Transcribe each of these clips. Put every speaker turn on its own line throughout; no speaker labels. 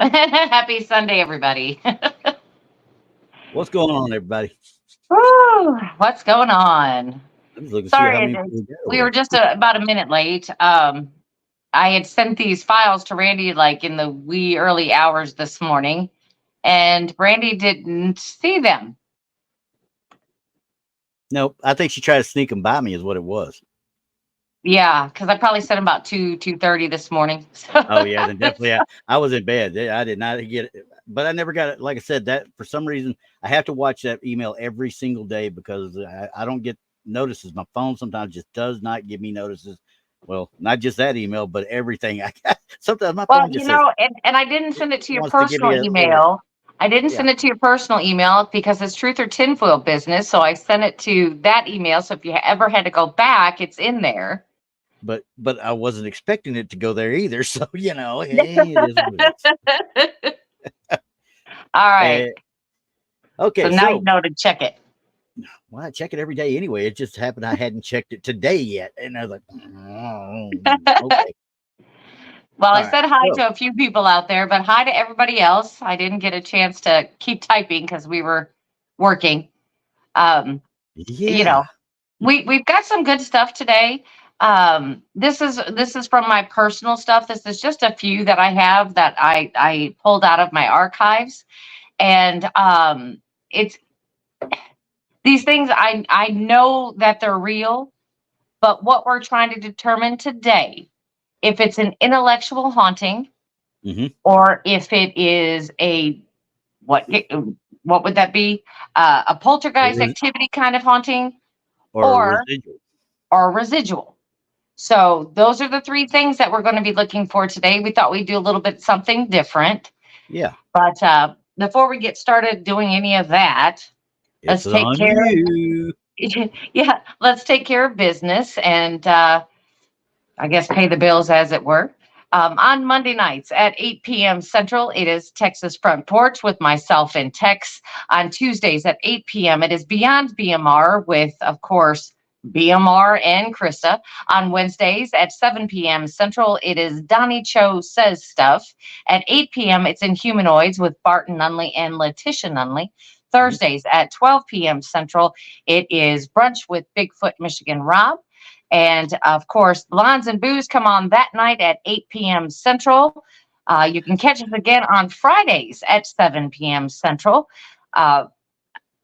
Happy Sunday, everybody.
What's going on, everybody?
Woo, what's going on?
I'm just looking to see how
Sorry,
many people we got over
we were
there.
just about a minute late. I had sent these files to Randy like in the wee early hours this morning, and Randy didn't see them.
Nope, I think she tried to sneak them by me, is what it was.
Yeah, because I probably sent them about 2:30 this morning.
Oh yeah, then definitely I was in bed. I did not get it, but I never got it. Like I said, that for some reason I have to watch that email every single day because I don't get notices. My phone sometimes just does not give me notices. Well, not just that email, but everything. I got sometimes my
Well,
phone just says
and I didn't send it to your
wants to give
personal
me a little.
email. I didn't
Yeah,
send it to your personal email because it's Truth or Tinfoil business. So I sent it to that email. So if you ever had to go back, it's in there.
but I wasn't expecting it to go there either. So hey, it is what it is.
All right.
Uh,
So
okay,
now you
so
know to check it.
well, I check it every day anyway. It just happened I hadn't checked it today yet, and I was like, okay,
Well, I
all right.
said hi
So
to a few people out there, but hi to everybody else. I didn't get a chance to keep typing because we were working. Um, you
yeah,
know, we've got some good stuff today. This is from my personal stuff. This is just a few that I have that I pulled out of my archives, and it's these things I know that they're real, but what we're trying to determine today, if it's an intellectual haunting
hmm
or if it is a what what would that be? A
or,
poltergeist activity kind of haunting,
or
or
residual.
residual. So those are the three things that we're going to be looking for today. We thought we'd do a little bit something different,
Yeah,
but before we get started doing any of that,
it's
let's take
on
care.
you.
Yeah, let's take care of business and I guess pay the bills, as it were. On Monday nights at 8 p.m. Central, it is Texas Front Porch with myself and Tex. On Tuesdays at 8 p.m., it is Beyond BMR with, of course, BMR and Krista. On Wednesdays at 7 p.m. Central, it is Donnie Cho Says Stuff. At 8 p.m., it's Inhumanoids with Barton Nunley and Letitia Nunley.
Mhm.
Thursdays at 12 p.m. Central, it is Brunch with Bigfoot Michigan Rob. And of course, Blondes and Booze come on that night at 8 p.m. Central. You can catch us again on Fridays at 7 p.m. Central. Uh,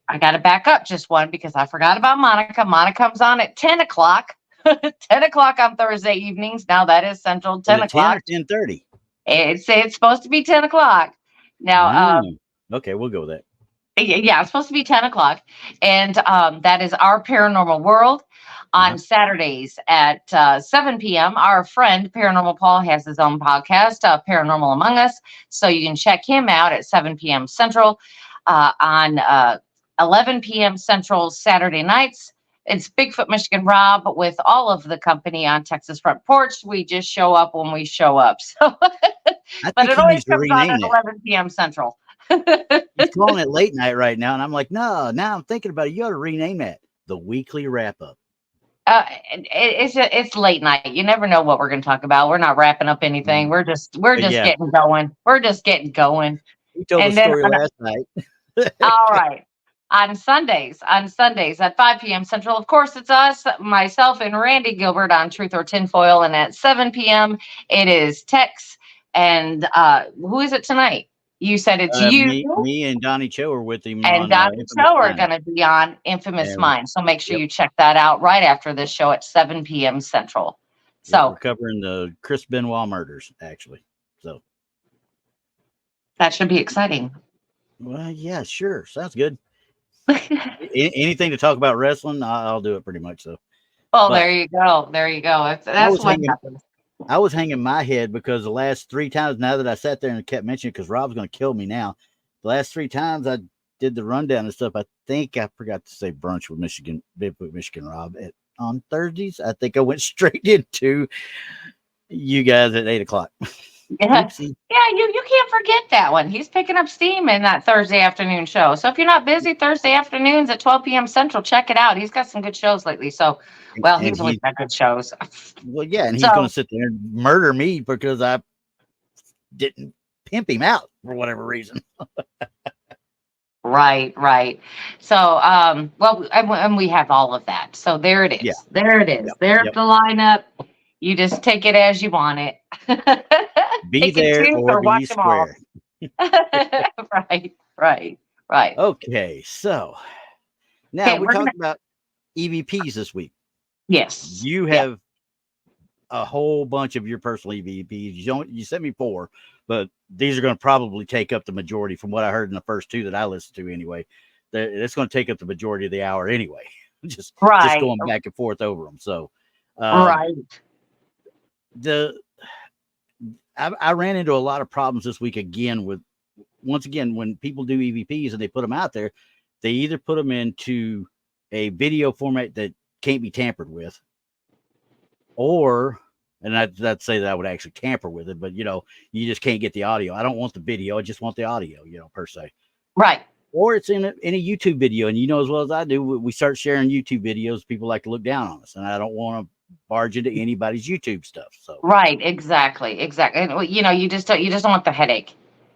I got to back up just one because I forgot about Monica. Monica comes on at 10 o'clock. 10 o'clock on Thursday evenings. Now that is Central,
Is
10
it 10 or
o'clock.
10:30?
It's supposed to be 10 o'clock. Now,
Okay, we'll go with that.
yeah, it's supposed to be 10 o'clock. And that is Our Paranormal World.
Uh-huh.
On Saturdays at 7 p.m., our friend Paranormal Paul has his own podcast, Paranormal Among Us. So you can check him out at 7 p.m. Central. On 11 p.m. Central Saturday nights, it's Bigfoot Michigan Rob with all of the company on Texas Front Porch. We just show up when we show up. So,
I
but
think
it
he
always
needs to
comes on
rename
at
that.
11 p.m. Central.
He's calling it late night right now, and I'm like, no. Now I'm thinking about it. You ought to rename that the weekly wrap up.
It's late night. You never know what we're going to talk about. We're not wrapping up anything. We're just
Yeah,
getting going. We're just getting going.
he told the
And then
story last night.
all right. On Sundays at 5 p.m. Central, of course, it's us, myself, and Randy Gilbert on Truth or Tinfoil. And at 7 p.m., it is Tex. And who is it tonight? You said it's you
Me and Donnie Cho are with him
and
on
Donnie
Infamous
Cho are
Minds.
going to be on Infamous
And
Minds. So make sure
yep,
you check that out right after this show at 7 p.m. Central.
yep, we're
So
covering the Chris Benoit murders actually. So,
that should be exciting.
well, yeah, sure, sounds good. Anything to talk about wrestling, I'll do it pretty much. So,
Well,
but
there you go. There you go.
I
That's
was
what
hanging.
happens.
I was hanging my head because the last three times, now that I sat there and kept mentioning, because Rob's going to kill me now. The last three times I did the rundown and stuff, I think I forgot to say brunch with Bigfoot Michigan Rob on Thursdays. I think I went straight into you guys at 8 o'clock.
Yeah,
Oopsie.
yeah. You can't forget that one. He's picking up steam in that Thursday afternoon show. So if you're not busy Thursday afternoons at 12 p.m. Central, check it out. He's got some good shows lately. So, well,
And
he's always got good shows.
well, yeah, and he's going
So
to sit there and murder me because I didn't pimp him out for whatever reason.
Right, right. So, well, and we have all of that. So there it
Yeah.
is. There it is.
Yep.
There's
Yep.
the lineup. You just take it as you want it.
Be
Pick and
there
choose
or
or watch
be
them all.
square.
Right, right, right.
Okay. So now
Okay,
we
we're gonna.
talked about EVPs this week.
Yes.
You
Yeah.
have a whole bunch of your personal EVPs. You sent me 4, but these are going to probably take up the majority from what I heard in the first 2 that I listened to anyway. It's going to take up the majority of the hour anyway. just
Right.
going back and forth over them. So
Right.
the I ran into a lot of problems this week again with once again when people do EVPs and they put them out there, they either put them into a video format that can't be tampered with, or and I'd say that I would actually tamper with it, but you just can't get the audio. I don't want the video, I just want the audio, per se.
Right.
Or it's in a YouTube video, and as well as I do, we start sharing YouTube videos, people like to look down on us, and I don't want to barge into anybody's YouTube stuff. So
Right. Exactly. Exactly. And you just don't want the headache.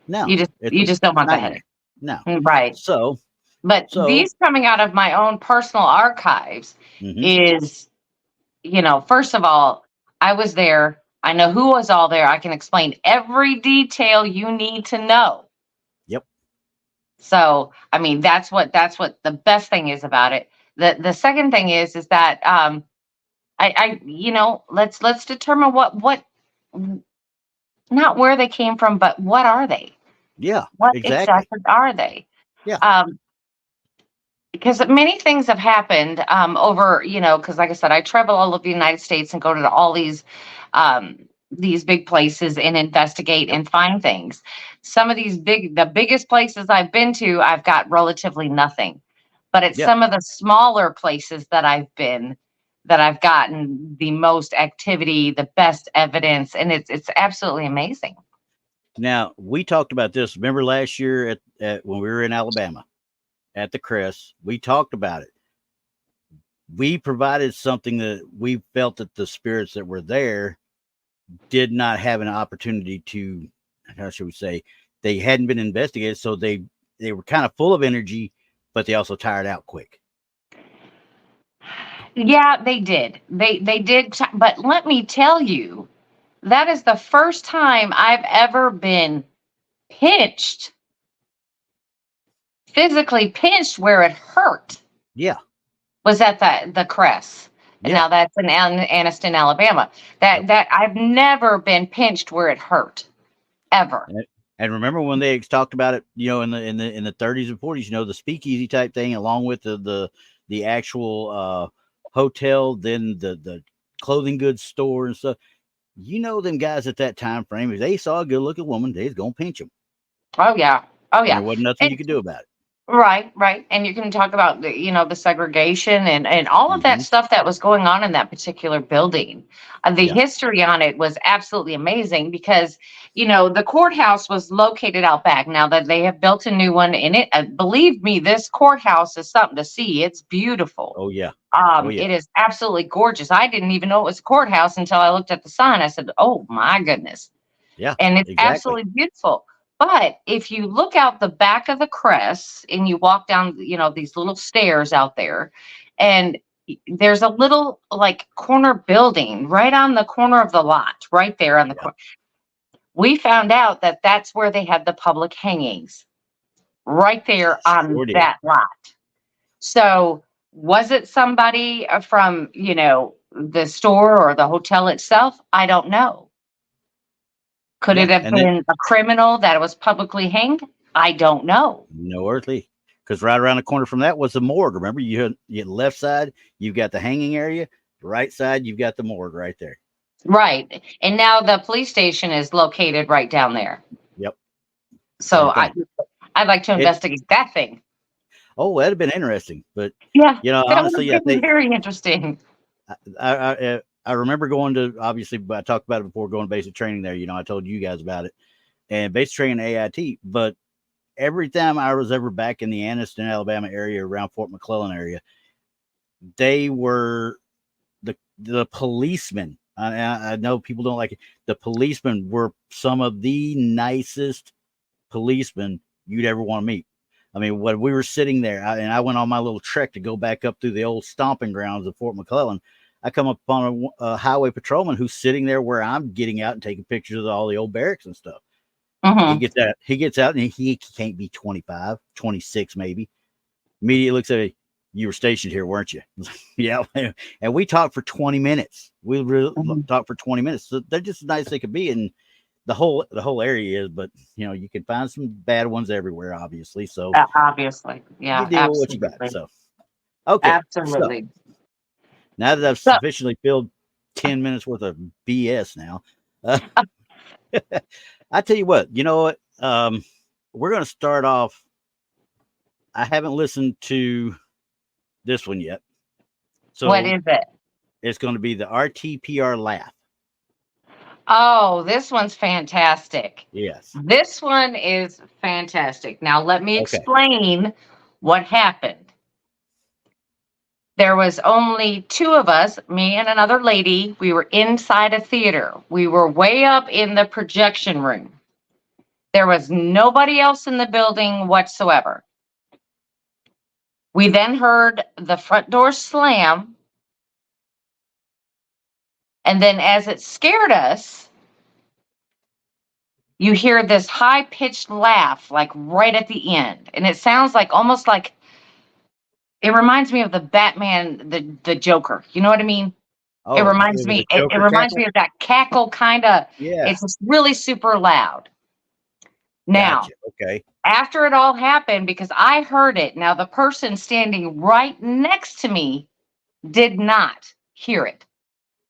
no,
You just don't
it's a
want the
nightmare.
headache.
No.
Right.
So
But these coming out of my own personal archives
mhm.
is, first of all, I was there. I know who was all there. I can explain every detail you need to know.
Yep.
So, I mean, that's what the best thing is about it. The second thing is that let's determine what not where they came from, but what are they?
Yeah,
What
exactly.
exactly are they?
Yeah.
Because many things have happened over, because like I said, I travel all over the United States and go to all these big places and investigate and find things. Some of the biggest places I've been to, I've got relatively nothing. But it's
Yeah.
some of the smaller places that I've been that I've gotten the most activity, the best evidence, and it's absolutely amazing.
Now we talked about this. Remember last year at when we were in Alabama at the Crest, we talked about it. We provided something that we felt that the spirits that were there did not have an opportunity to, how should we say, they hadn't been investigated, so they were kind of full of energy, but they also tired out quick.
Yeah, they did. They did, but let me tell you, that is the first time I've ever been pinched, physically pinched where it hurt.
Yeah.
Was at the Crest. And
Yeah.
now that's in Anniston, Alabama. That I've never been pinched where it hurt, ever.
And remember when they talked about it, in the 30s and 40s, the speakeasy type thing, along with the actual hotel, then the clothing goods store and stuff. Them guys at that time frame, if they saw a good looking woman, they's gonna pinch them.
Oh yeah, oh
And
yeah.
there wasn't nothing you could do about it.
Right, right. And you can talk about the segregation and all of that stuff that was going on in that particular building. The history on it was absolutely amazing because, the courthouse was located out back. Now that they have built a new one in it, believe me, this courthouse is something to see. It's beautiful.
Oh yeah.
It is absolutely gorgeous. I didn't even know it was a courthouse until I looked at the sign. I said, "Oh my goodness."
Yeah.
And it's
exactly.
absolutely beautiful. But if you look out the back of the Crest and you walk down, these little stairs out there, and there's a little like corner building right on the corner of the lot, right there on the corner. We found out that that's where they had the public hangings, right there on that lot. So was it somebody from, the store or the hotel itself? I don't know. Could it have been a criminal that was publicly hanged? I don't know.
No earthly, because right around the corner from that was the morgue. Remember, you had left side, you've got the hanging area. The right side, you've got the morgue right there.
Right. And now the police station is located right down there.
Yep.
So I'd like to investigate that thing.
Oh, that'd have been interesting. But
yeah,
honestly,
I think very interesting.
I remember going to, obviously, I talked about it before, going to basic training there. I told you guys about it, and basic training AIT. But every time I was ever back in the Anniston, Alabama area, around Fort McClellan area, they were the policemen I know people don't like it. The policemen were some of the nicest policemen you'd ever want to meet. I mean, when we were sitting there, and I went on my little trek to go back up through the old stomping grounds of Fort McClellan. I come up on a highway patrolman who's sitting there where I'm getting out and taking pictures of all the old barracks and stuff. He gets out and he can't be 25, 26 maybe. Immediately looks at me. You were stationed here, weren't you? Yeah. And we talked for 20 minutes. We really talked for 20 minutes. So they're just as nice as they could be. And the whole area is, but you can find some bad ones everywhere, obviously. So
obviously. Yeah.
you deal with what you got. So okay.
Absolutely.
So, now that I've sufficiently filled 10 minutes worth of BS now, I tell you what, we're going to start off. I haven't listened to this one yet. So
what is it?
It's going to be the RTPR laugh.
Oh, this one's fantastic.
Yes.
This one is fantastic. Now, let me explain what happened. There was only two of us, me and another lady. We were inside a theater. We were way up in the projection room. There was nobody else in the building whatsoever. We then heard the front door slam. And then as it scared us, you hear this high-pitched laugh, like right at the end. And it sounds like almost like, it reminds me of the Batman, the Joker. You know what I mean?
Oh,
it reminds me of that cackle kind of.
Yeah.
It's just really super loud. Now,
gotcha. Okay.
After it all happened, because I heard it, now the person standing right next to me did not hear it,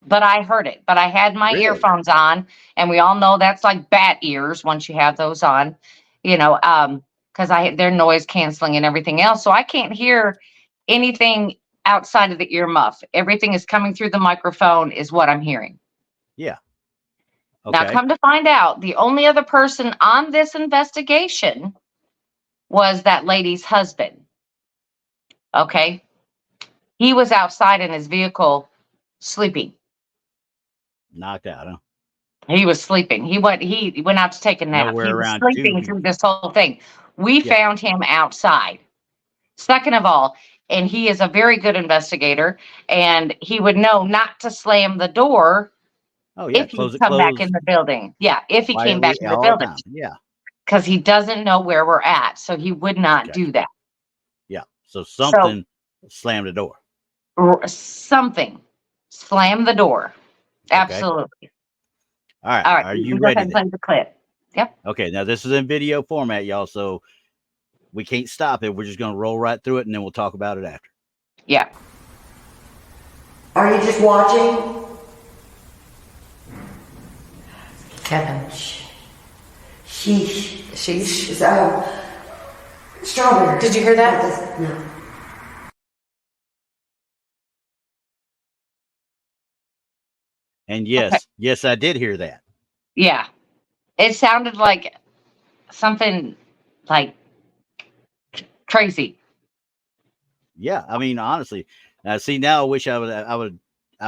but I heard it. But I had my earphones on, and we all know that's like bat ears once you have those on, because they're noise canceling and everything else. So I can't hear anything outside of the earmuff. Everything is coming through the microphone is what I'm hearing.
Yeah. Okay.
Now, come to find out, the only other person on this investigation was that lady's husband. Okay. He was outside in his vehicle sleeping.
Knocked out, huh?
He was sleeping. He went out to take a nap.
Nowhere
he was
around
sleeping through this whole thing. We found him outside. Second of all, and he is a very good investigator, and he would know not to slam the door if he come back in the building. Yeah, if he came back in the building.
Yeah.
Because he doesn't know where we're at, so he would not do that.
Yeah. So something slammed the door.
Something slammed the door. Okay. Absolutely.
All right. Are you ready? Go ahead and
play the clip. Yep.
Okay. Now this is in video format, y'all. So we can't stop it. We're just going to roll right through it, and then we'll talk about it after.
Yeah.
Are you just watching? Kevin. Sheesh. Strawberry.
Did you hear that?
No.
And yes, I did hear that.
Yeah. It sounded like something like crazy.
Yeah. I mean, honestly, see, now I wish I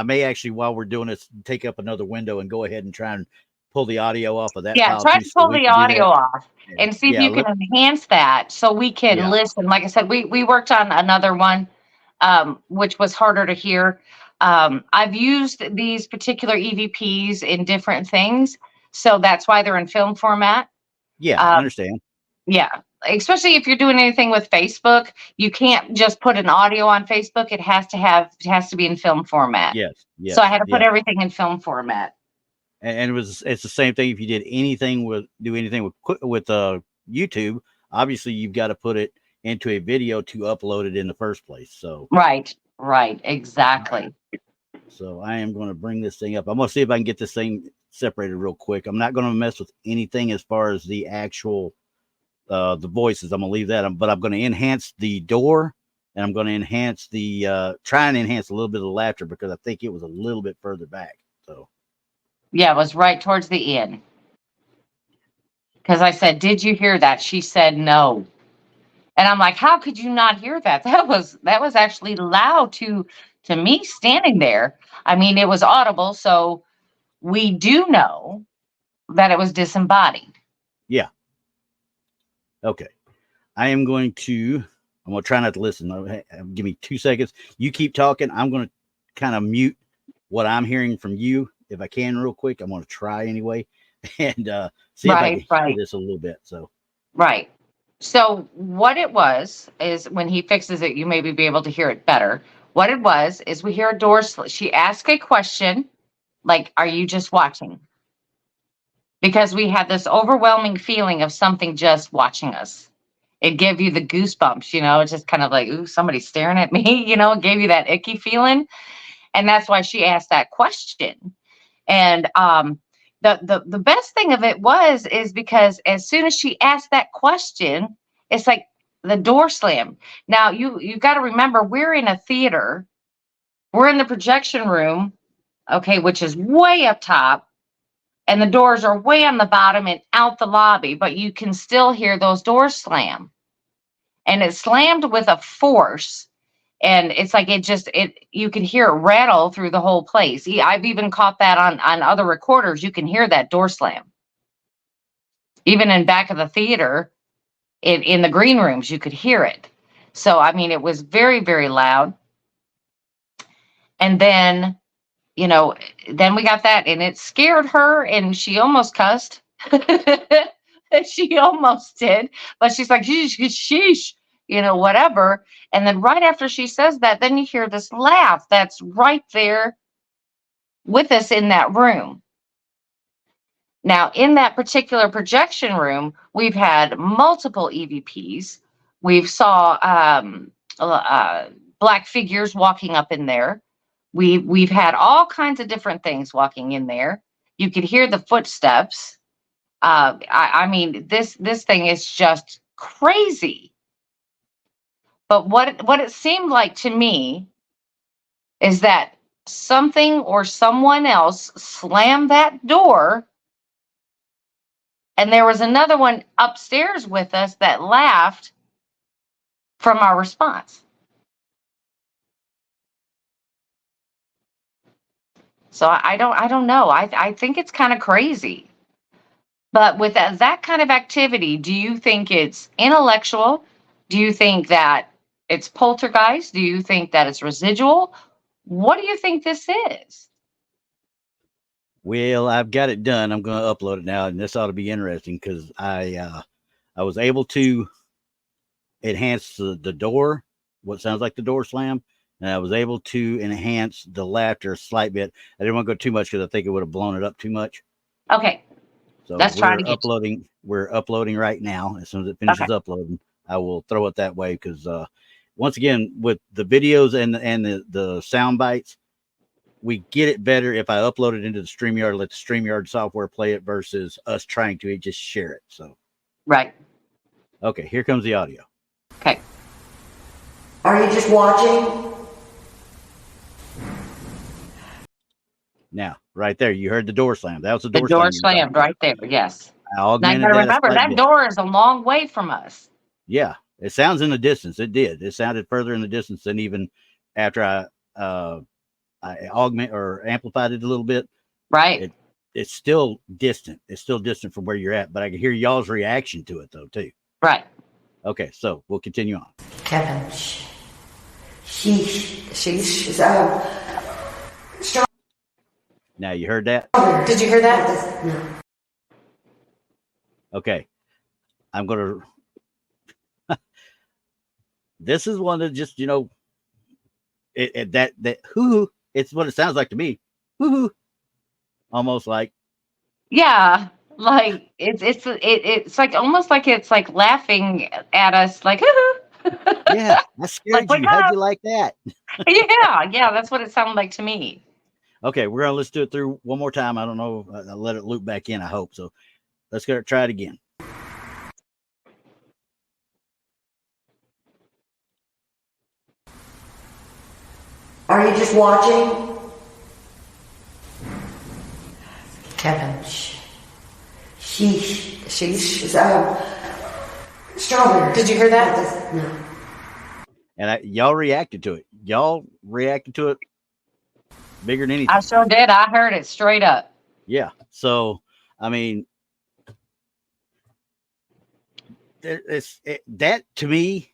may actually, while we're doing this, take up another window and go ahead and try and pull the audio off of that.
Yeah, try to pull the audio off and see if you can enhance that so we can listen. Like I said, we worked on another one, which was harder to hear. I've used these particular EVPs in different things, so that's why they're in film format.
Yeah, I understand.
Yeah, especially if you're doing anything with Facebook, you can't just put an audio on Facebook. It has to be in film format.
Yes.
So I had to put everything in film format.
And it's the same thing if you did anything with YouTube. Obviously, you've got to put it into a video to upload it in the first place. So
right, exactly.
So I am going to bring this thing up. I'm going to see if I can get this thing separated real quick. I'm not going to mess with anything as far as the actual the voices. I'm going to leave that. But I'm going to enhance the door, and I'm going to enhance try and enhance a little bit of the laughter because I think it was a little bit further back. So.
Yeah, it was right towards the end. Because I said, "Did you hear that?" She said, "No." And I'm like, "How could you not hear that? That was actually loud to me standing there. I mean, it was audible, so we do know that it was disembodied.
Yeah. Okay. I'm going to try not to listen. Give me 2 seconds. You keep talking. I'm going to kind of mute what I'm hearing from you if I can real quick. I'm going to try anyway and see if I can hear this a little bit. So,
right. So what it was is when he fixes it, you maybe be able to hear it better. What it was is we hear a door. She asked a question like, "Are you just watching?" Because we had this overwhelming feeling of something just watching us. It gave you the goosebumps, it's just kind of like, ooh, somebody's staring at me, it gave you that icky feeling. And that's why she asked that question. And the best thing of it is because as soon as she asked that question, it's like the door slammed. Now you got to remember, we're in a theater, we're in the projection room, okay, which is way up top. And the doors are way on the bottom and out the lobby, but you can still hear those doors slam. And it slammed with a force. And it's like you can hear it rattle through the whole place. I've even caught that on other recorders. You can hear that door slam. Even in back of the theater, in the green rooms, you could hear it. So, I mean, it was very, very loud. And then then we got that, and it scared her, and she almost cussed. She almost did, but she's like, sheesh, whatever. And then right after she says that, then you hear this laugh that's right there with us in that room. Now, in that particular projection room, we've had multiple EVPs. We've saw black figures walking up in there. We've had all kinds of different things walking in there. You could hear the footsteps. I mean, this thing is just crazy. But what it seemed like to me is that something or someone else slammed that door, and there was another one upstairs with us that laughed from our response. So I don't know. I think it's kind of crazy. But with that kind of activity, do you think it's intellectual? Do you think that it's poltergeist? Do you think that it's residual? What do you think this is?
well, I've got it done. I'm going to upload it now, and this ought to be interesting because I was able to enhance the door, what sounds like the door slam, and I was able to enhance the laughter a slight bit. I didn't want to go too much because I think it would have blown it up too much.
Okay.
So
Let's try to get
uploading. We're uploading right now. As soon as it finishes uploading, I will throw it that way because once again, with the videos and the sound bites, we get it better if I upload it into the StreamYard, let the StreamYard software play it versus us trying to just share it. So
right.
Okay, here comes the audio.
Okay.
Are you just watching?
Now, right there, you heard the door slam. That was the door
The door
slam
slammed right there. Yes.
I
Now you
augmented
gotta
that a
remember,
slight
that
bit.
door is a long way from us.
Yeah, it sounds in the distance. It did. It sounded further in the distance than even after I augment or amplified it a little bit.
Right.
It's still distant. It's still distant from where you're at, but I can hear y'all's reaction to it though too.
Right.
Okay, so we'll continue on.
Kevin, sheesh. Strong.
Now you heard that?
Did you hear that? No.
Okay, I'm gonna. This is one that just that hoo. It's what it sounds like to me. Hoo, almost like.
Yeah. Like it's like almost like it's like laughing at us, like
Yeah, that scared
like,
you. How'd you like that?
yeah, that's what it sounded like to me.
Okay, we're gonna let's do it through one more time. I don't know. I'll let it loop back in. I hope so. Let's go try it again.
Are you just watching? Kevin, sheesh. Strawberry. Did you hear that? No.
And y'all reacted to it. Y'all reacted to it bigger than anything.
I sure did. I heard it straight up.
Yeah. So, I mean, that to me,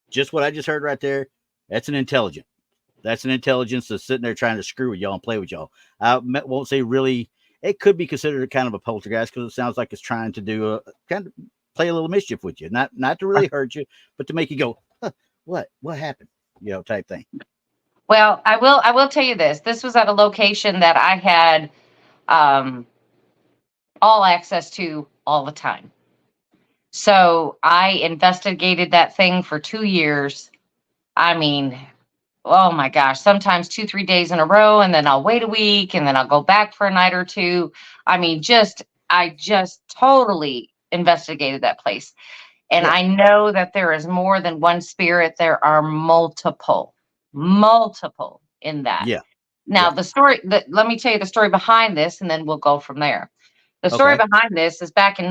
just what I just heard right there, that's an intelligence. That's an intelligence that's sitting there trying to screw with y'all and play with y'all. I won't say really. It could be considered a kind of a poltergeist because it sounds like it's trying to do a kind of play a little mischief with you, not to really hurt you, but to make you go, huh, what happened, type thing.
Well, I will tell you this. This was at a location that I had all access to all the time. So I investigated that thing for 2 years. I mean, oh my gosh, sometimes 2, 3 days in a row, and then I'll wait a week, and then I'll go back for a night or two. I mean, I just totally investigated that place. And
Yeah.
I know that there is more than one spirit. There are multiple in that.
Yeah.
Now,
Yeah.
let me tell you the story behind this, and then we'll go from there. The story
Okay.
behind this is back in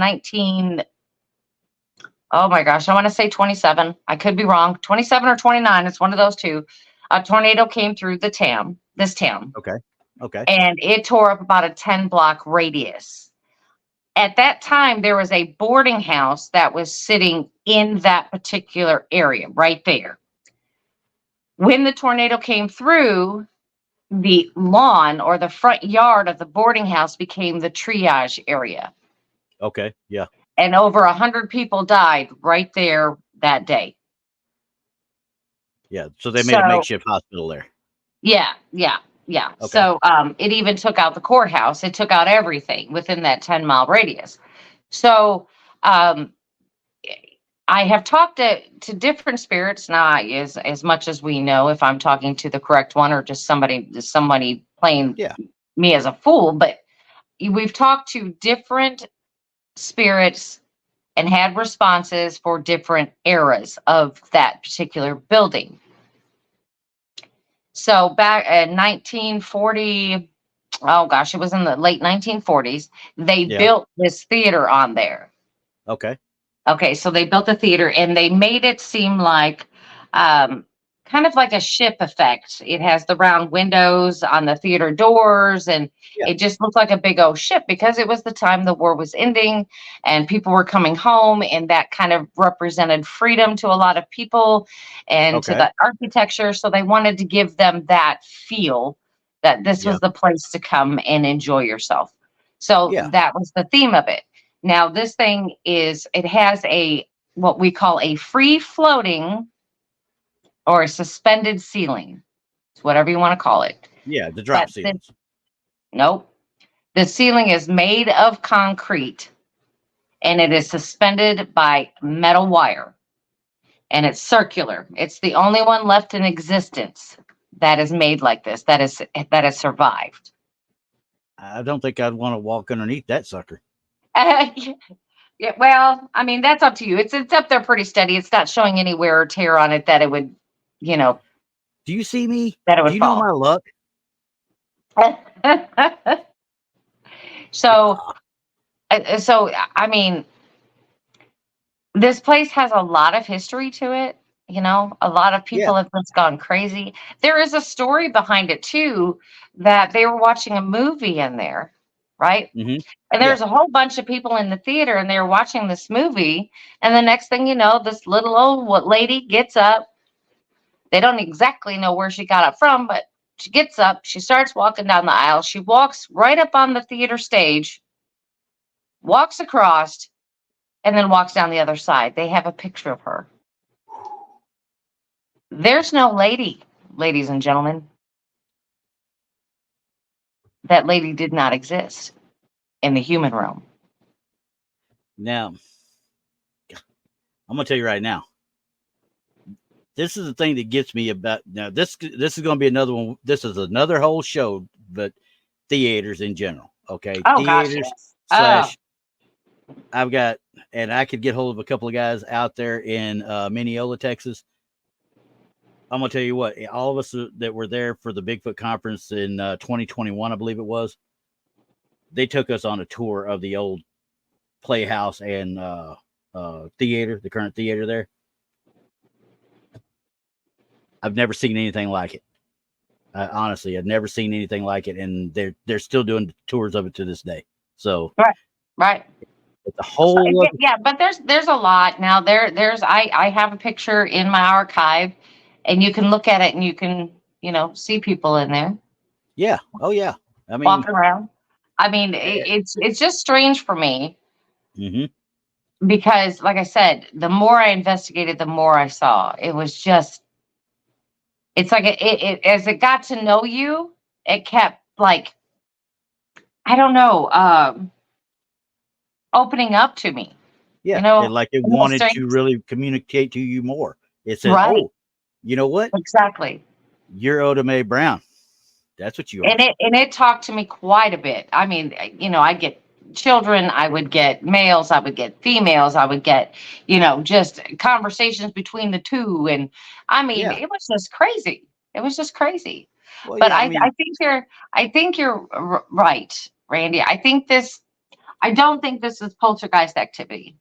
oh my gosh, I want to say 27. I could be wrong. 27 or 29. It's one of those two. A tornado came through this town,
Okay. Okay.
and it tore up about a 10-block radius. At that time, there was a boarding house that was sitting in that particular area right there. When the tornado came through, the lawn or the front yard of the boarding house became the triage area.
Okay. Yeah.
And over 100 people died right there that day.
Yeah. So they made a
So,
makeshift hospital there.
yeah.
Okay.
So it even took out the courthouse. It took out everything within that 10-mile radius. So um, I have talked to different spirits, not as much as we know if I'm talking to the correct one or just somebody playing
Yeah.
me as a fool, but we've talked to different spirits and had responses for different eras of that particular building. So back in 1940, oh gosh, it was in the late 1940s, they
Yeah.
built this theater on there.
Okay.
Okay, so they built a theater and they made it seem like um, kind of like a ship effect. It has the round windows on the theater doors, and
Yeah.
it just looked like a big old ship because it was the time the war was ending and people were coming home, and that kind of represented freedom to a lot of people and to
Okay.
the architecture. So they wanted to give them that feel that this
Yeah.
was the place to come and enjoy yourself. So
Yeah.
that was the theme of it. Now, this thing it has what we call a free floating or a suspended ceiling. It's whatever you want to call it.
Yeah. The drop
But
ceilings.
nope. The ceiling is made of concrete and it is suspended by metal wire and it's circular. It's the only one left in existence that is made like this, that has survived.
I don't think I'd want to walk underneath that sucker.
Yeah, well, I mean, that's up to you. It's up there pretty steady. It's not showing any wear or tear on it that it would, you know,
Do you see me?
that it
Do
would
you know my
fall.
luck?
So, I mean, this place has a lot of history to it. A lot of
Yeah.
people have just gone crazy. There is a story behind it too, that they were watching a movie in there, right?
Mm-hmm.
And
Yeah.
there's a whole bunch of people in the theater and they were watching this movie. And the next thing you know, this little old lady gets up. They don't exactly know where she got up from, but she gets up. She starts walking down the aisle. She walks right up on the theater stage, walks across, and then walks down the other side. They have a picture of her. There's no lady, ladies and gentlemen. That lady did not exist in the human realm.
Now, I'm gonna tell you right now. This is the thing that gets me about now. This is going to be another one. This is another whole show, but theaters in general. Okay,
Oh gosh,
theaters
yes.
slash. I've got, and I could get hold of a couple of guys out there in Mineola, Texas. I'm gonna tell you what. All of us that were there for the Bigfoot conference in 2021, I believe it was. They took us on a tour of the old Playhouse and theater, the current theater there. I've never seen anything like it. Honestly, I've never seen anything like it, and they're still doing tours of it to this day. So
Right.
it's a
So,
whole
yeah,
other,
yeah, but there's a lot now. There's I have a picture in my archive, and you can look at it and you can see people in there
yeah. Oh yeah. I mean,
walking around. I mean,
eh,
it's just strange for me
mhm.
because, like I said, the more I investigated, the more I saw. It was just it's like as it got to know you, it kept like I don't know, opening up to me. You
Yeah,
know,
like it
in the
wanted
strange,
to really communicate to you more. It says,
right?
"Oh, you know what?
Exactly.
You're Oda Mae Brown. That's what you are."
And it talked to me quite a bit. I mean, I get children, I would get males, I would get females, I would get, just conversations between the two. And I mean,
Yeah.
it was just crazy. It was just crazy.
Well,
But
yeah. I
I
mean,
think you're right, Randy. I don't think this is poltergeist activity.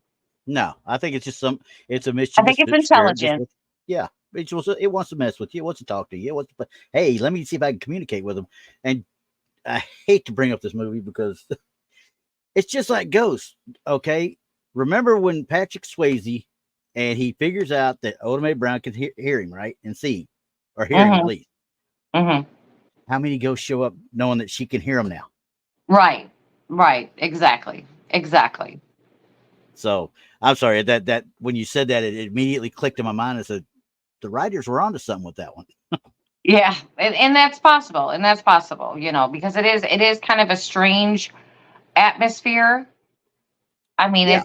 no. I think it's just It's a
I think
mischievous
it's
spirit.
intelligent.
Yeah. It wants to mess with you. It wants to talk to you. It wants to. Hey, let me see if I can communicate with them. And I hate to bring up this movie because it's just like Ghost. Okay. Remember when Patrick Swayze and he figures out that Oda Mae Brown can hear him, right? And see, or hear him at
Hmm.
least.
Hmm.
How many ghosts show up knowing that she can hear him now?
Right. Right. Exactly. Exactly.
So I'm sorry that when you said that, it immediately clicked in my mind and said the writers were onto something with that one.
Yeah, and that's possible, because it is kind of a strange atmosphere. I mean,
Yeah.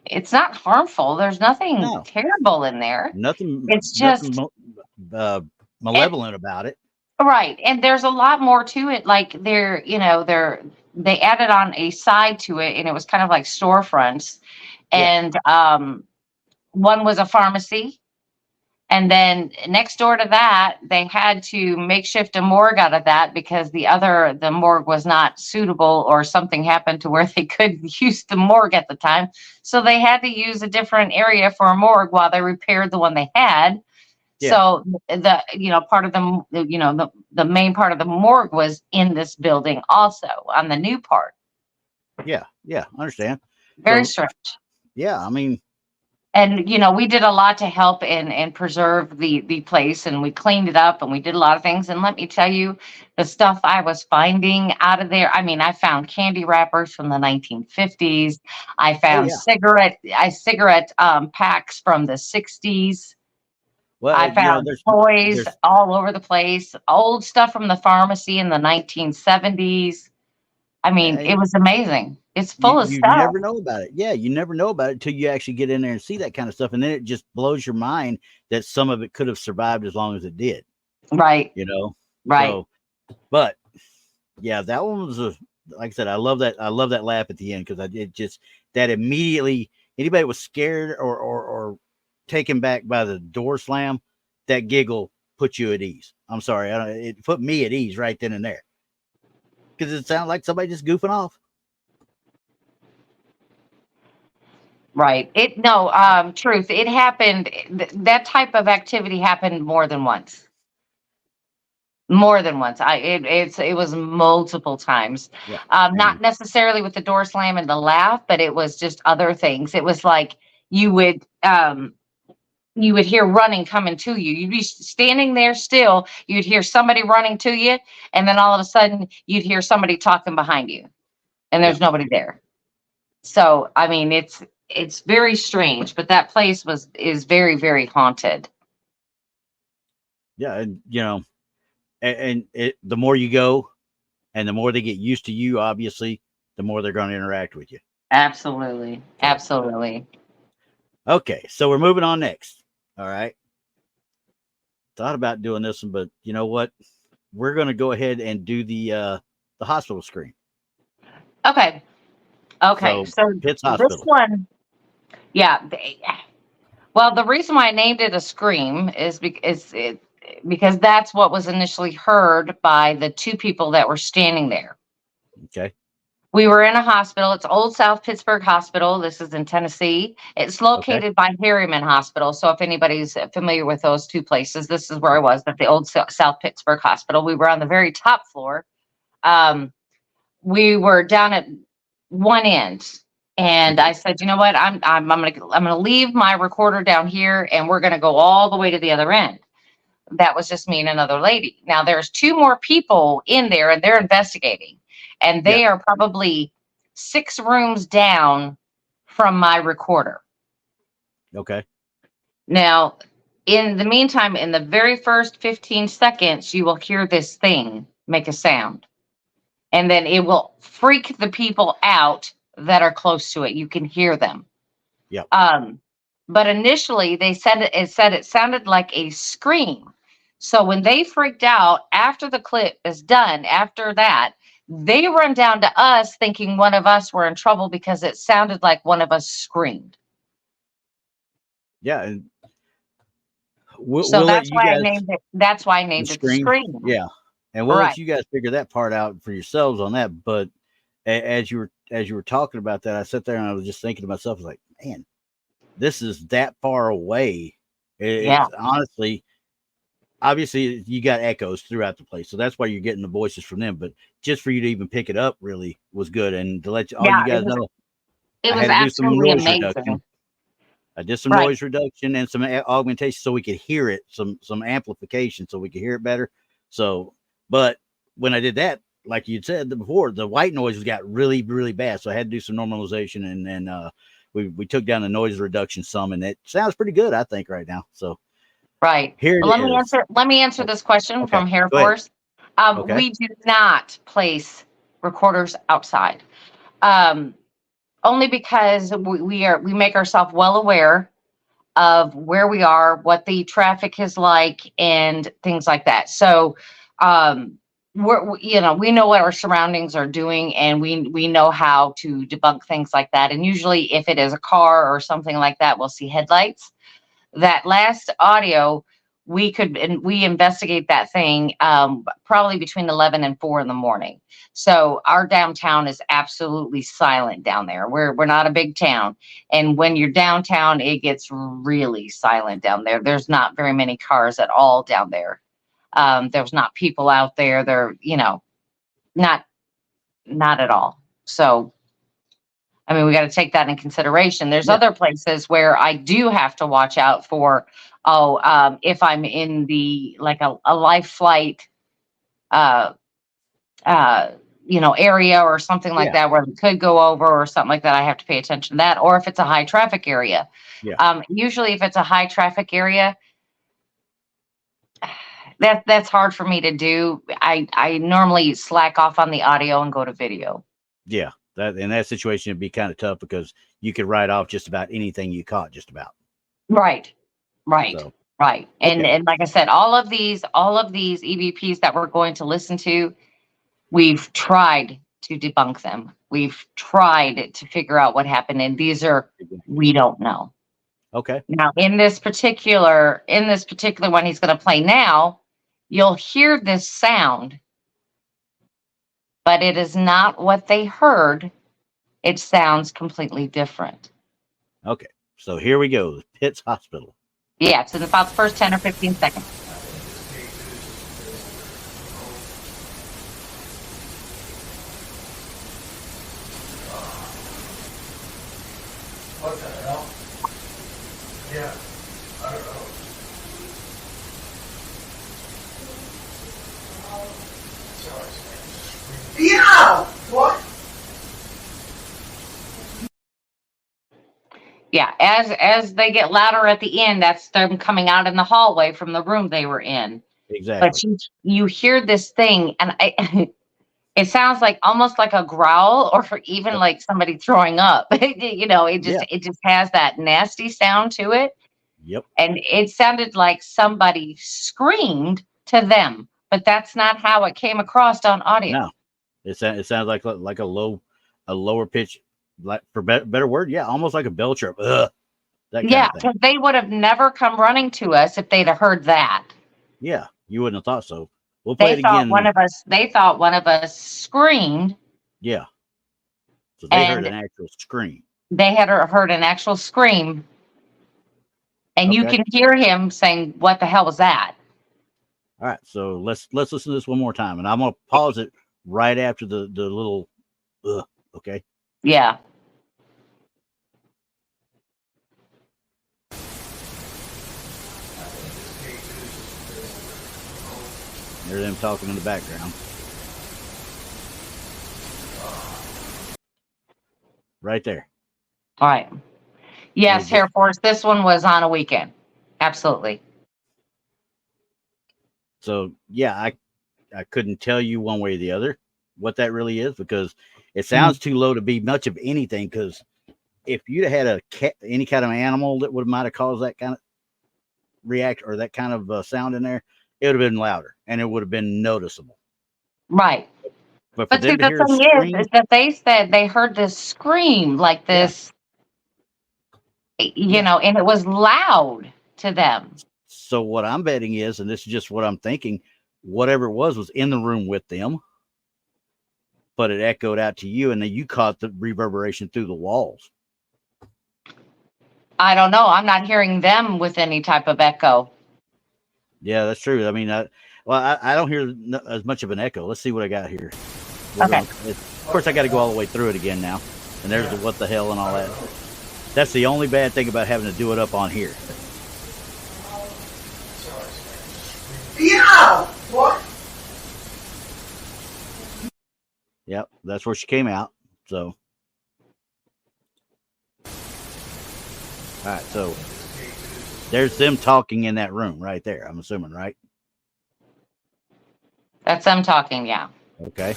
it's not harmful. There's nothing
No,
terrible in there. It's
nothing
just
uh,
it
malevolent about it.
right, and there's a lot more to it. Like they added on a side to it, and it was kind of like storefronts,
Yeah.
and one was a pharmacy. And then next door to that, they had to makeshift a morgue out of that because the morgue was not suitable or something happened to where they couldn't use the morgue at the time. So they had to use a different area for a morgue while they repaired the one they had.
Yeah.
So part of the main part of the morgue was in this building also on the new part.
Yeah. Yeah. Understand.
Very
So
strange.
yeah, I mean,
And we did a lot to help and preserve the place, and we cleaned it up, and we did a lot of things. And let me tell you, the stuff I was finding out of there, I mean, I found candy wrappers from the 1950s. I
oh
found
yeah.
cigarette packs from the 60s.
Well,
I found toys
there's
all over the place, old stuff from the pharmacy in the 1970s. I mean, it
and
was amazing. It's
you
full of
you
stuff.
never know about it. Yeah, you never know about it until you actually get in there and see that kind of stuff, and then it just blows your mind that some of it could have survived as long as it did.
Right,
You know.
right.
So, but yeah, that one was like I said, I love that. I love that laugh at the end because I did just that immediately. Anybody was scared or taken back by the door slam, that giggle put you at ease. I'm sorry, it put me at ease right then and there because it sounded like somebody just goofing off.
Right. Truth. It happened. That type of activity happened more than once. More than once. It was multiple times.
Yeah,
Not
and
necessarily with the door slam and the laugh, but it was just other things. It was like you would you would hear running coming to you. You'd be standing there still. You'd hear somebody running to you, and then all of a sudden you'd hear somebody talking behind you, and
yeah,
there's nobody there. So, I mean, it's very strange, but that place is very, very haunted.
yeah, and the more you go, and the more they get used to you, obviously, the more they're going to interact with you.
Absolutely.
So,
Absolutely.
okay, so we're moving on next. All right. Thought about doing this one, but you know what? We're going to go ahead and do the hospital screen.
Okay. Okay.
So
So
Pitt's
this
Hospital.
one, yeah. Well, the reason why I named it a scream is because that's what was initially heard by the two people that were standing there.
Okay.
We were in a hospital. It's Old South Pittsburgh Hospital. This is in Tennessee. It's
Okay.
located by Harriman Hospital. So if anybody's familiar with those two places, this is where I was at the Old South Pittsburgh Hospital. We were on the very top floor. We were down at one end, and I said, you know what? I'm gonna leave my recorder down here, and we're gonna go all the way to the other end. That was just me and another lady. Now there's two more people in there, and they're investigating, and
Yeah.
they are probably 6 rooms down from my recorder.
Okay.
Now, in the meantime, in the very first 15 seconds, you will hear this thing make a sound, and then it will freak the people out that are close to it. You can hear them.
Yep.
But initially they said it sounded like a scream. So when they freaked out after the clip is done, after that, they run down to us thinking one of us were in trouble because it sounded like one of us screamed.
Yeah. And we'll
So
let
that's
you
why I
guys
named it. That's why I
the
named it the
scream.
scream.
Yeah. And we'll
Right.
let you guys figure that part out for yourselves on that. But as you were talking about that, I sat there and I was just thinking to myself, I was like, man, this is that far away.
Yeah.
It's honestly, obviously, you got echoes throughout the place, so that's why you're getting the voices from them. But just for you to even pick it up really was good, and to let all
Yeah,
you guys know,
it
I
was
had to do some
absolutely
noise
amazing.
reduction. I did some
Right.
noise reduction and some augmentation so we could hear it, some amplification so we could hear it better. So, but when I did that, like you'd said before, the white noise got really, really bad. So I had to do some normalization, and then we took down the noise reduction some, and it sounds pretty good, I think, right now. So
Right.
here
Well,
it is.
let me answer this question
Okay,
from Hair
go ahead.
Force.
Okay.
We do not place recorders outside. Only because we make ourselves well aware of where we are, what the traffic is like, and things like that. So, we know what our surroundings are doing, and we know how to debunk things like that. And usually, if it is a car or something like that, we'll see headlights. That last audio, we investigate that thing probably between 11 and 4 in the morning. So our downtown is absolutely silent down there. We're not a big town, and when you're downtown, it gets really silent down there. There's not very many cars at all down there. There's not people out there. Not at all. So I mean, we got to take that in consideration. There's
Yeah.
other places where I do have to watch out for, if I'm in the like a life flight, uh, area or something like
Yeah.
that where it could go over or something like that. I have to pay attention to that. Or if it's a high traffic area.
Yeah.
Usually, if it's a high traffic area, that's hard for me to do. I normally slack off on the audio and go to video.
Yeah. That in that situation it'd be kind of tough because you could write off just about anything you caught, just about.
Right.
So,
Right. And
okay.
and like I said, all of these EVPs that we're going to listen to, we've tried to debunk them. We've tried to figure out what happened, and these are we don't know.
Okay.
Now, in this particular one he's going to play now, you'll hear this sound, but it is not what they heard. It sounds completely different.
Okay. So here we go. Pitts Hospital.
Yeah, it's in about the first 10 or 15 seconds.
What the hell? Yeah, I don't know. Yeah! What?
Yeah, as they get louder at the end, that's them coming out in the hallway from the room they were in.
Exactly.
But you hear this thing, and it sounds like almost like a growl, or even
Yep.
like somebody throwing up. It just has that nasty sound to it,
Yep.
and it sounded like somebody screamed to them, but that's not how it came across on audio.
No. It sounds like a lower pitch, like for better word, yeah, almost like a bell chirp. Ugh, that kind
Yeah,
of thing.
because they would have never come running to us if they'd have heard that.
Yeah, you wouldn't have thought so. We'll play it
They thought
again.
one of us screamed.
Yeah. So they heard
and
an actual scream.
they had heard an actual scream, and you
Okay.
can hear him saying, "What the hell was that?"
All right. So let's listen to this one more time, and I'm gonna pause it right after the little. Okay.
Yeah.
Hear them talking in the background. Right there.
All right. Yes,
They
Air
just-
Force. This one was on a weekend. Absolutely.
So yeah, I couldn't tell you one way or the other what that really is, because it sounds too low to be much of anything. Because if you'd had a cat, any kind of animal that might have caused that kind of react or that kind of sound in there, it would have been louder and it would have been noticeable.
Right.
But for
But see,
them to
the
hear a
thing
scream,
is that they said they heard this scream like
Yeah.
this, you know, and it was loud to them.
so what I'm betting is, and this is just what I'm thinking, whatever it was in the room with them, but it echoed out to you, and then you caught the reverberation through the walls.
I don't know. I'm not hearing them with any type of echo.
Yeah, that's true. I mean, I don't hear as much of an echo. Let's see what I got here.
Okay.
Of course, I got to go all the way through it again now. And there's the what the hell and all that. That's the only bad thing about having to do it up on here.
Yeah! What?
Yep, that's where she came out. So, all right, so there's them talking in that room right there. I'm assuming, right?
That's them talking. Yeah.
Okay.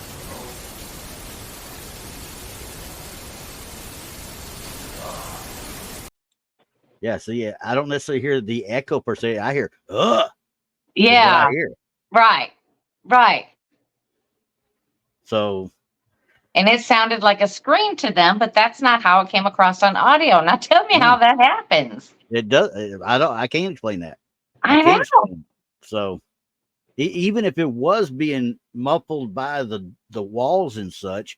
Yeah, so yeah, I don't necessarily hear the echo per se. I hear, ugh.
Yeah.
I hear.
Right. Right.
So,
And it sounded like a scream to them, but that's not how it came across on audio. Now tell me how that happens.
it does. I can't explain that.
I
can't
know.
explain it. So, even if it was being muffled by the walls and such,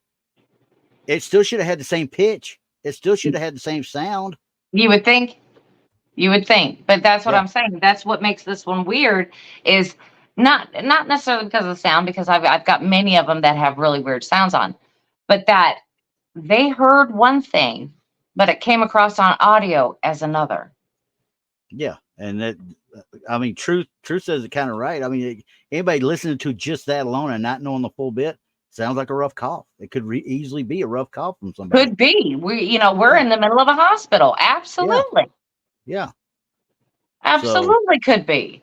it still should have had the same pitch. It still should have had the same sound.
You would think. You would think, but that's what
Yeah.
I'm saying. That's what makes this one weird. Is not necessarily because of the sound, because I've got many of them that have really weird sounds on, but that they heard one thing, but it came across on audio as another.
Yeah, and that, I mean, truth says it kind of right. I mean, anybody listening to just that alone and not knowing the full bit sounds like a rough cough. It could easily be a rough cough from somebody.
Could be. We're in the middle of a hospital. Absolutely.
Yeah.
Absolutely could be.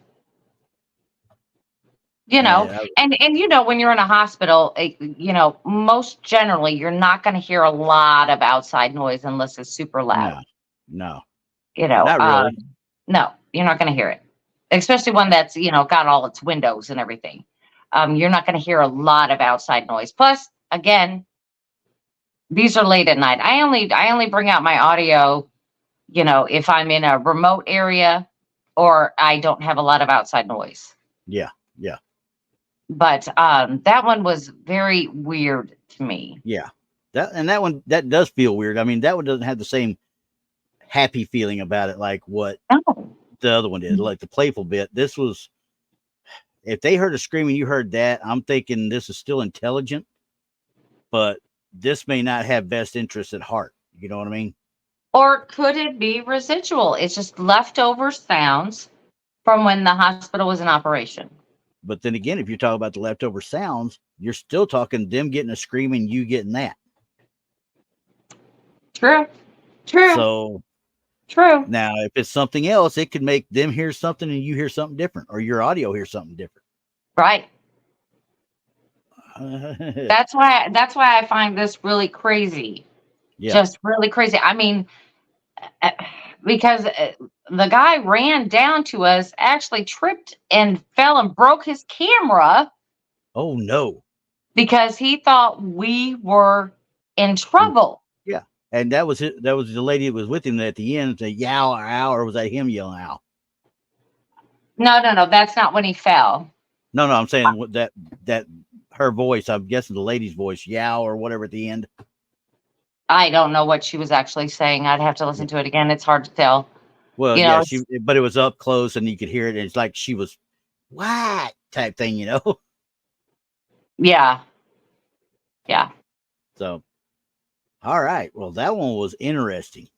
Yeah,
and when you're in a hospital, most generally you're not going to hear a lot of outside noise unless it's super loud.
No.
Not
really.
No, you're not going to hear it, especially one that's got all its windows and everything. You're not going to hear a lot of outside noise. Plus, again, these are late at night. I only bring out my audio, if I'm in a remote area or I don't have a lot of outside noise.
Yeah.
But that one was very weird to me.
Yeah. That one does feel weird. I mean, that one doesn't have the same happy feeling about it like what the other one did, like the playful bit. This was, if they heard a scream and you heard that, I'm thinking this is still intelligent, but this may not have best interest at heart. You know what I mean?
Or could it be residual? It's just leftover sounds from when the hospital was in operation.
But then again, if you're talking about the leftover sounds, you're still talking them getting a scream and you getting that.
True.
So
True.
now, if it's something else, it could make them hear something and you hear something different, or your audio hears something different.
Right. That's why I find this really crazy.
Yeah.
Just really crazy. I mean, because the guy ran down to us, actually tripped and fell and broke his camera.
Oh no.
Because he thought we were in trouble.
Yeah. And that was it. That was the lady that was with him at the end. Say yow or ow, or was that him yelling ow?
No. That's not when he fell.
No. I'm saying that her voice. I'm guessing the lady's voice, yow or whatever at the end.
I don't know what she was actually saying. I'd have to listen to it again. It's hard to tell.
Well,
You
yeah,
know,
but it was up close and you could hear it. And it's like she was what type thing, you know?
yeah. Yeah.
So, all right. Well, that one was interesting.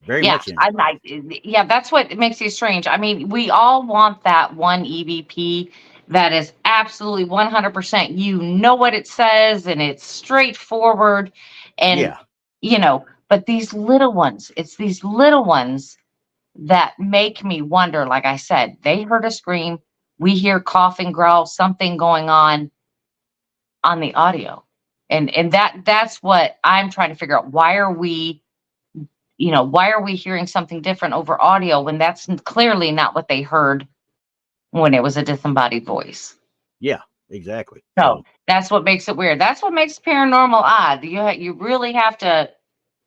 Very
Yeah.
much interesting.
Yeah, that's what makes it strange. I mean, we all want that one EVP that is absolutely 100%. You know what it says and it's straightforward. And,
Yeah.
but these little ones, it's these little ones that make me wonder. Like I said, they heard a scream. We hear coughing, growl, something going on the audio. And that's what I'm trying to figure out. Why are we hearing something different over audio when that's clearly not what they heard when it was a disembodied voice?
Yeah, exactly.
So that's what makes it weird. That's what makes paranormal odd. You really have to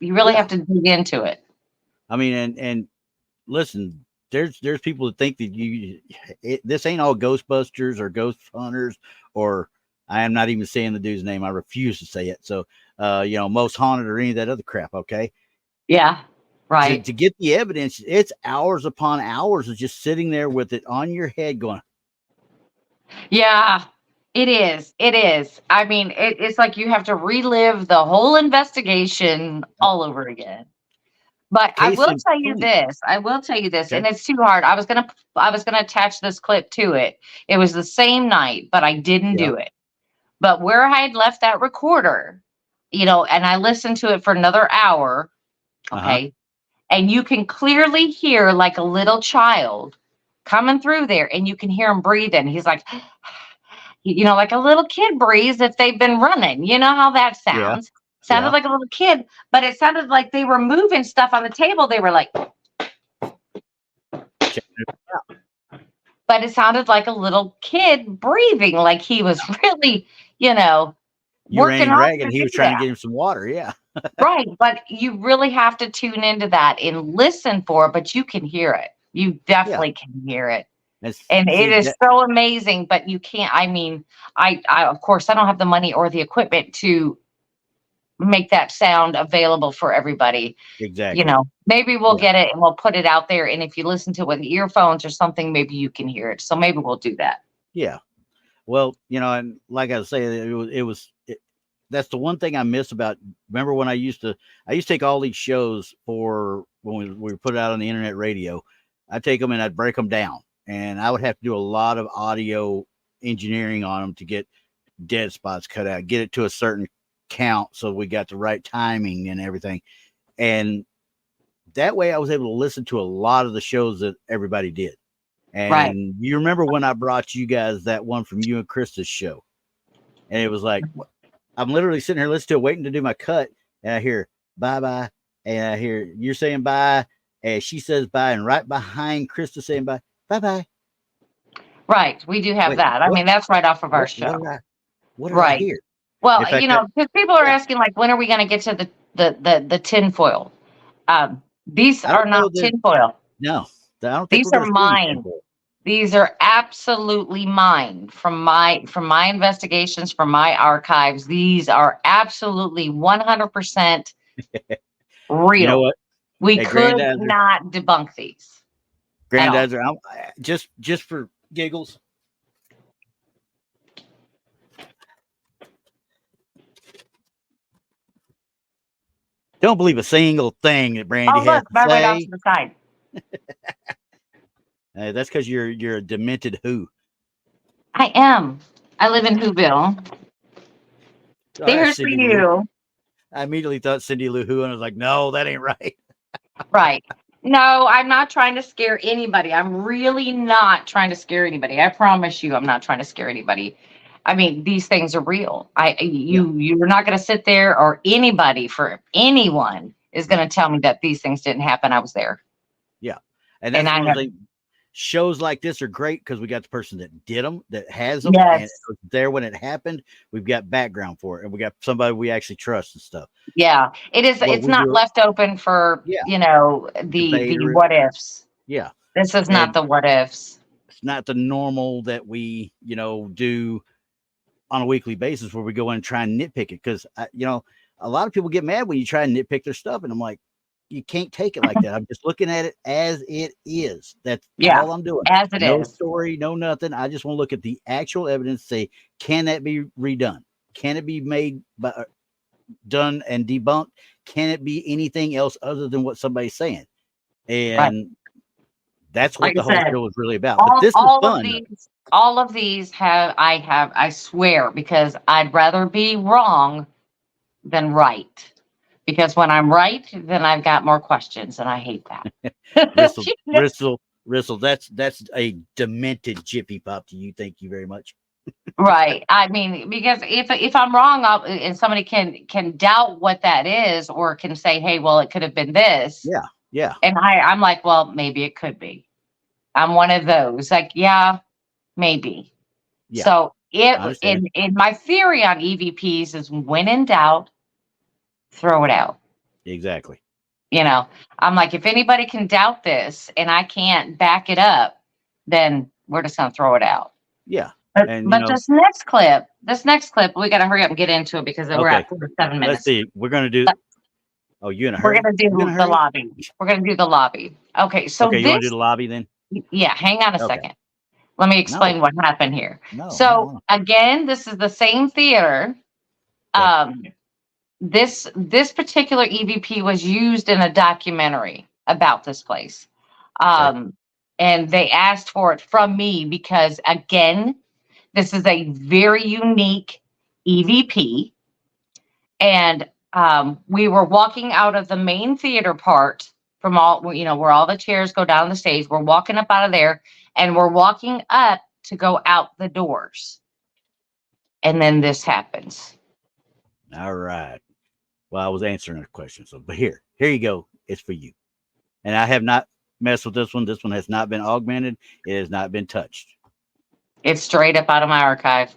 dig into it.
I mean, and listen, there's people that think that this ain't all Ghostbusters or Ghost Hunters, or I am not even saying the dude's name. I refuse to say it. So, Most Haunted or any of that other crap. Okay.
Yeah. Right.
To get the evidence, it's hours upon hours of just sitting there with it on your head going.
Yeah, it is. It is. I mean, it's like you have to relive the whole investigation all over again. But I will tell you this.
Okay.
And it's too hard. I was gonna attach this clip to it. It was the same night, but I didn't do it. But where I had left that recorder, and I listened to it for another hour, okay, and you can clearly hear like a little child coming through there, and you can hear him breathing. He's like, like a little kid breathes if they've been running. You know how that sounds? Sounded like a little kid, but it sounded like they were moving stuff on the table. They were like, but it sounded like a little kid breathing, like he was really,
you
working
ran
hard
ragged. He was trying to get him some water. Yeah.
Right. But you really have to tune into that and listen for it, but you can hear it. You definitely can hear it. And it is so amazing, but you can't, I mean, I of course I don't have the money or the equipment to make that sound available for everybody.
Exactly.
Maybe we'll get it and we'll put it out there. And if you listen to it with earphones or something, maybe you can hear it. So maybe we'll do that.
Yeah. Well, and like I was saying, that's the one thing I miss about, remember when I used to take all these shows for when we put it out on the internet radio, I'd take them and I'd break them down, and I would have to do a lot of audio engineering on them to get dead spots cut out, get it to a certain count so we got the right timing and everything. And that way I was able to listen to a lot of the shows that everybody did. And you remember when I brought you guys that one from you and Krista's show, and it was like, I'm literally sitting here listening to it, waiting to do my cut, and I hear bye, and I hear you're saying bye, and she says bye, and right behind Krista saying bye.
Right. We do have that. I mean, that's right off of our show.
What did I hear?
Well, because people are asking, like, when are we going to get to the tinfoil? These are not tinfoil.
No, I don't think
these are mine. These are absolutely mine from my investigations, from my archives. These are absolutely 100% real.
You know what?
We could not debunk these.
Granddads are just for giggles. Don't believe a single thing that Brandi has to say.
Right off to the side.
That's because you're a demented who.
I am. I live in Whoville. There's for you.
I immediately thought Cindy Lou Who, and I was like, no, that ain't right.
Right. No, I'm not trying to scare anybody. I'm really not trying to scare anybody. I promise you, I'm not trying to scare anybody. I mean, these things are real. You're not going to sit there, or anyone is going to tell me that these things didn't happen. I was there.
Yeah. And that's one of the shows like this are great because we got the person that did them, that has them, and it was there when it happened. We've got background for it, and we got somebody we actually trust and stuff.
Yeah, it is. It's not left open for the what ifs.
Yeah,
this is not the what ifs.
It's not the normal that we do on a weekly basis where we go in and try and nitpick it, because a lot of people get mad when you try and nitpick their stuff, and I'm like, you can't take it like that. I'm just looking at it as it is. That's all I'm doing.
As it
no
is.
story, no nothing. I just want to look at the actual evidence. Say, can that be redone? Can it be made by done and debunked? Can it be anything else other than what somebody's saying? And that's what
Like
the
I
whole
said,
show is really about. But this is fun.
All of these I swear, because I'd rather be wrong than right. Because when I'm right, then I've got more questions, and I hate that.
Rissel, that's a demented jiffy pop to you. Thank you very much.
Right. I mean, because if I'm wrong, and somebody can doubt what that is, or can say, "Hey, well, it could have been this."
Yeah.
And I'm like, well, maybe it could be. I'm one of those. Like, yeah, maybe.
Yeah.
So in my theory on EVPs is, when in doubt, throw it out.
Exactly.
I'm like, if anybody can doubt this and I can't back it up, then we're just gonna throw it out.
Yeah.
But this next clip, we got to hurry up and get into it, because we're at 47 minutes.
Let's see. We're going to do. Oh, you in a hurry?
We're going to do the lobby. We're going to do the lobby. Okay. So
you want to do the lobby then?
Yeah. Hang on a second. Let me explain what happened here. Again, this is the same theater. This particular EVP was used in a documentary about this place. And they asked for it from me because, again, this is a very unique EVP. And we were walking out of the main theater part from where all the chairs go down the stage. We're walking up out of there, and we're walking up to go out the doors. And then this happens.
All right. Well, I was answering a question. But here you go. It's for you. And I have not messed with this one. This one has not been augmented. It has not been touched. It's
straight up out of my archive.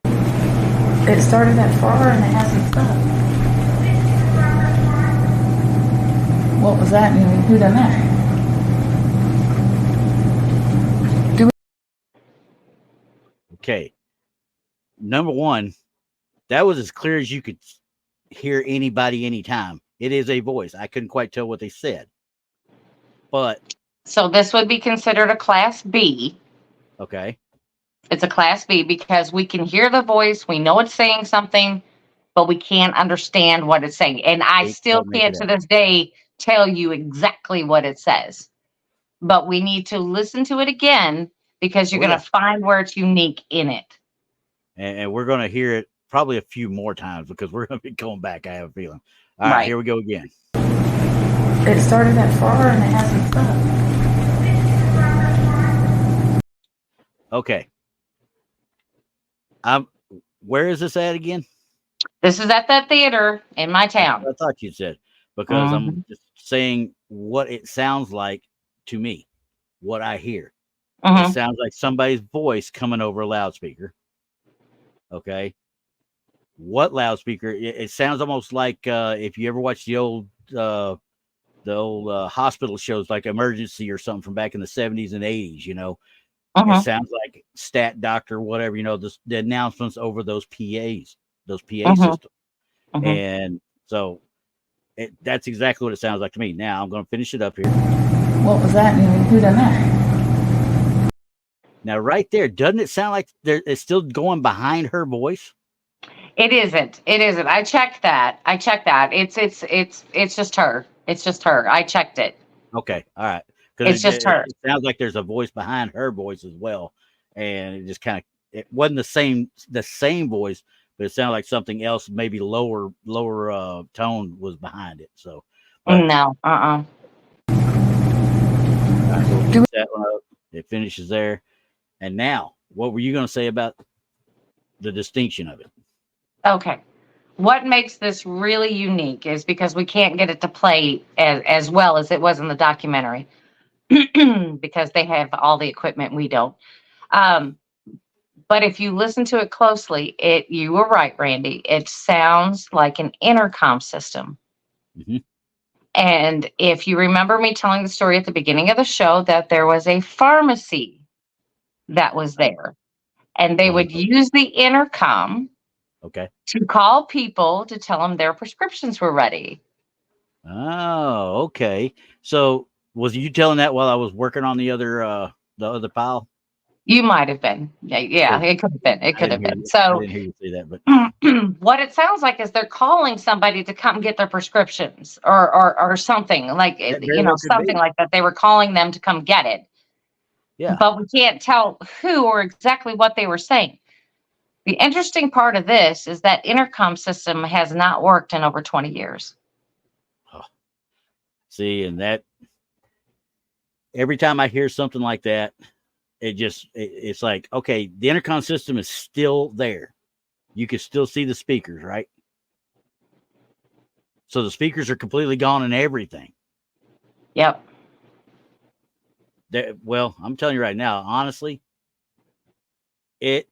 It started that far and it hasn't stopped. What was that? And who done that?
Okay. Number one, that was as clear as you could hear anybody anytime. It is a voice. I couldn't quite tell what they said. But
so this would be considered a Class B.
Okay.
It's a Class B because we can hear the voice. We know it's saying something, but we can't understand what it's saying. And I still can't to this day tell you exactly what it says. But we need to listen to it again, because you're going to find where it's unique in it.
And we're going to hear it probably a few more times, because we're going to be going back, I have a feeling. All right, here we go again.
It started that far and it hasn't stopped.
Okay. Where is this at again?
This is at that theater in my town.
I thought you said, because I'm just saying what it sounds like to me, what I hear. It sounds like somebody's voice coming over a loudspeaker. Okay. What loudspeaker? It sounds almost like if you ever watched the old hospital shows, like Emergency or something from back in the 70s and 80s, It sounds like Stat Doctor, whatever, the announcements over those PAs, those PA systems. And so that's exactly what it sounds like to me. Now I'm going to finish it up here.
What was that? And who done that?
Now, right there, doesn't it sound like it's still going behind her voice?
It isn't. I checked that. It's just her. It's just her. I checked it.
Okay. All right.
It's just her.
It sounds like there's a voice behind her voice as well. And it just it wasn't the same voice, but it sounded like something else, maybe lower tone was behind it. So
no.
Right, that one up. It finishes there. And now, what were you going to say about the distinction of it?
Okay. What makes this really unique is because we can't get it to play as well as it was in the documentary, because they have all the equipment, we don't. But if you listen to it closely, you were right, Randy. It sounds like an intercom system. And if you remember me telling the story at the beginning of the show, that there was a pharmacy that was there, and they would use the intercom
Okay.
to call people to tell them their prescriptions were ready.
Oh, okay. So was you telling that while I was working on the other pile?
You might have been. Yeah,
'Cause
it could have been. It
I
could
didn't
have
hear
been.
you. I
So
didn't hear you say that, but
what it sounds like is they're calling somebody to come get their prescriptions or something like,
that very well could
something
be.
like that. They were calling them to come get it,
Yeah.
but we can't tell who or exactly what they were saying. The interesting part of this is that intercom system has not worked in over 20 years.
Oh, see, and that every time I hear something like that, it's like, okay, the intercom system is still there. You can still see the speakers, right? So the speakers are completely gone and everything.
Yep.
Well, I'm telling you right now, honestly, it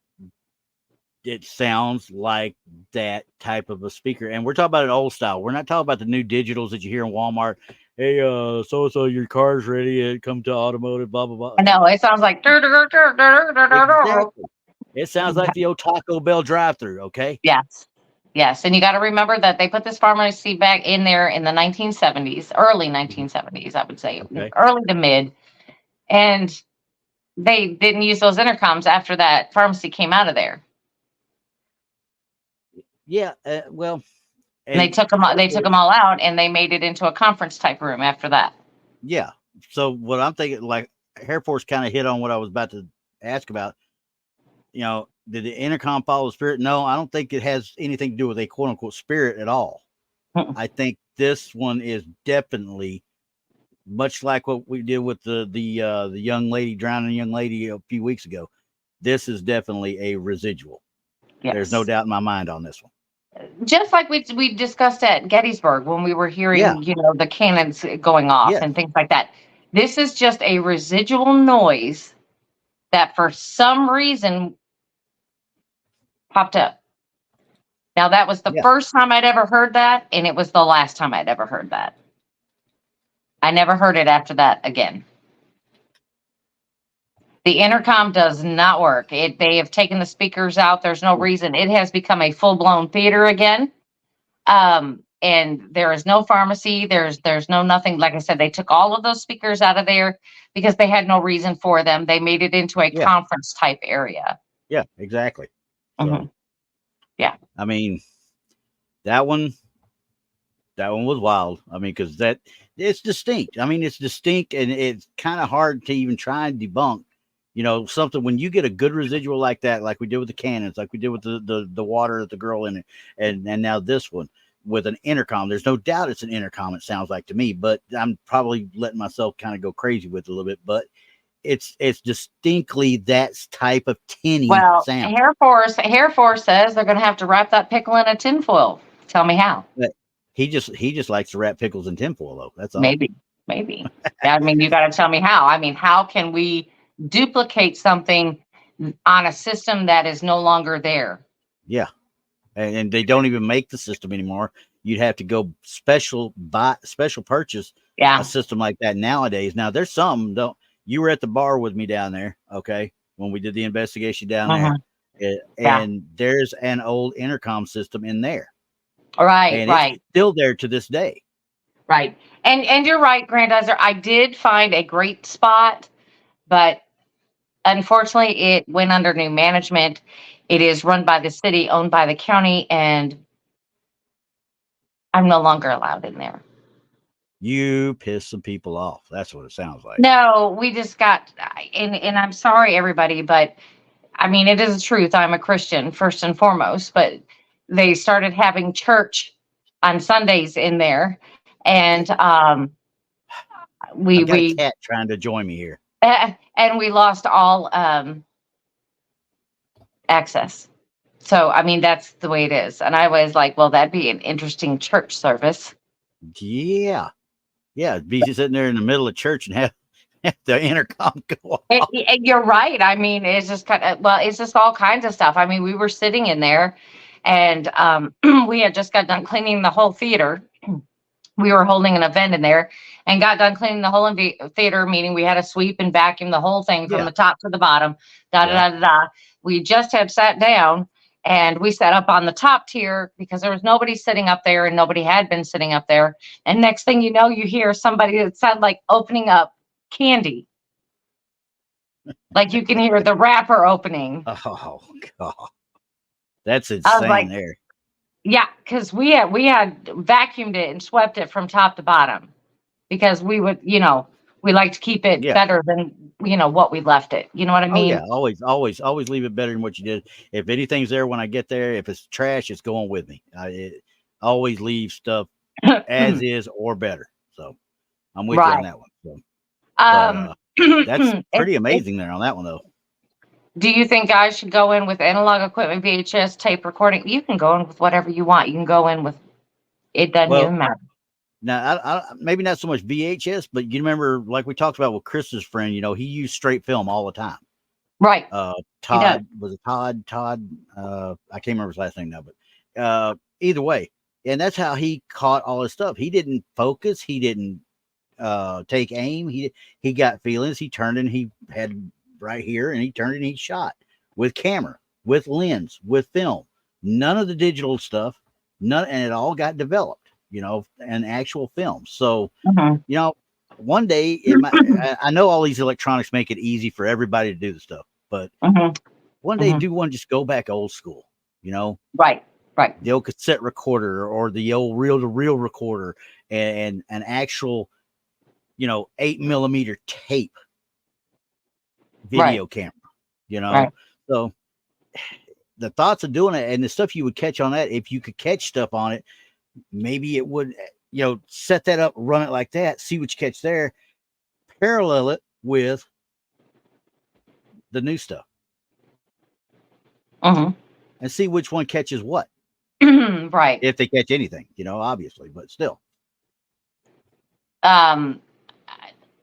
sounds like that type of a speaker. And we're talking about an old style. We're not talking about the new digitals that you hear in Walmart. Hey, so your car's ready. Come to automotive, blah, blah, blah.
I know. It sounds like.
Exactly. It sounds like the old Taco Bell drive-through. Okay.
Yes. Yes. And you got to remember that they put this pharmacy back in there in the 1970s, early 1970s, I would say,
Okay.
early to mid. And they didn't use those intercoms after that pharmacy came out of there.
Yeah. Well,
And they took them. They took them all out, and they made it into a conference type room after that.
Yeah. So what I'm thinking, like Air Force kind of hit on what I was about to ask about. Did the intercom follow the spirit? No, I don't think it has anything to do with a quote unquote spirit at all. I think this one is definitely much like what we did with the young lady, drowning young lady a few weeks ago. This is definitely a residual.
Yes.
There's no doubt in my mind on this one.
Just like we discussed at Gettysburg when we were hearing, the cannons going off and things like that. This is just a residual noise that for some reason popped up. Now, that was the first time I'd ever heard that, and it was the last time I'd ever heard that. I never heard it after that again. The intercom does not work. They have taken the speakers out. There's no reason. It has become a full-blown theater again. And there is no pharmacy. There's no nothing. Like I said, they took all of those speakers out of there because they had no reason for them. They made it into a conference type area.
Yeah, exactly.
So, yeah.
I mean, that one was wild. I mean, because it's distinct. I mean, it's distinct, and it's kind of hard to even try and debunk. Something when you get a good residual like that, like we did with the cannons, like we did with the water at the girl in it, and now this one with an intercom. There's no doubt it's an intercom. It sounds like to me, but I'm probably letting myself kind of go crazy with it a little bit. But it's distinctly that type of tinny sound.
Air Force says they're going to have to wrap that pickle in a tinfoil. Tell me how.
But he just likes to wrap pickles in tinfoil, though. That's all.
Maybe. I mean, you got to tell me how. I mean, how can we duplicate something on a system that is no longer there?
Yeah. And they don't even make the system anymore. You'd have to go special purchase a system like that nowadays. Now there's some you were at the bar with me down there, okay, when we did the investigation down there. And there's an old intercom system in there.
Right.
It's still there to this day.
Right. And you're right, Grandizer. I did find a great spot, but unfortunately it went under new management. It is run by the city, owned by the county, and I'm no longer allowed in there.
You pissed some people off. That's what it sounds like.
No, we just got, and I'm sorry, everybody, but I mean, it is the truth. I'm a Christian first and foremost, but they started having church on Sundays in there, and
I've got a cat trying to join me here,
and we lost all access. So, I mean, that's the way it is. And I was like, well, that'd be an interesting church service.
Yeah. Be sitting there in the middle of church and have the intercom go off.
You're right. I mean, it's just it's just all kinds of stuff. I mean, we were sitting in there, and we had just got done cleaning the whole theater. We were holding an event in there and got done cleaning the whole theater, meaning we had to sweep and vacuum the whole thing from the top to the bottom, We just had sat down, And we sat up on the top tier because there was nobody sitting up there and nobody had been sitting up there. And next thing you know, you hear somebody that sounded like opening up candy. Like you can hear the wrapper opening.
Oh God, that's
I was
insane
like,
there.
yeah, because we had vacuumed it and swept it from top to bottom because we would, we like to keep it
Yeah.
better than, what we left it. You know what I
Oh
mean?
yeah, always leave it better than what you did. If anything's there when I get there, if it's trash, it's going with me. Always leave stuff as is or better. So I'm with you on
Right.
that one. So,
Um,
that's pretty
it's-
amazing there on that one though.
Do you think I should go in with analog equipment, VHS, tape recording? You can go in with whatever you want. You can go in with, it doesn't
Well,
even matter.
Now, I maybe not so much VHS, but you remember, like we talked about with Chris's friend, he used straight film all the time.
Right.
Todd, was it Todd? Todd, I can't remember his last name now, but either way, and that's how he caught all his stuff. He didn't focus. He didn't take aim. He got feelings. He turned and he had right here, and he turned and he shot with camera, with lens, with film. None of the digital stuff. None, and it all got developed. An actual film. So, one day I know all these electronics make it easy for everybody to do the stuff, but one day do one just go back old school,
Right.
the old cassette recorder or the old reel-to-reel recorder and an actual, 8mm tape video camera,
Right.
So the thoughts of doing it and the stuff you would catch on that, if you could catch stuff on it, maybe it would, set that up, run it like that, see what you catch there, parallel it with the new stuff, and see which one catches what.
Right.
If they catch anything, obviously, but still.
On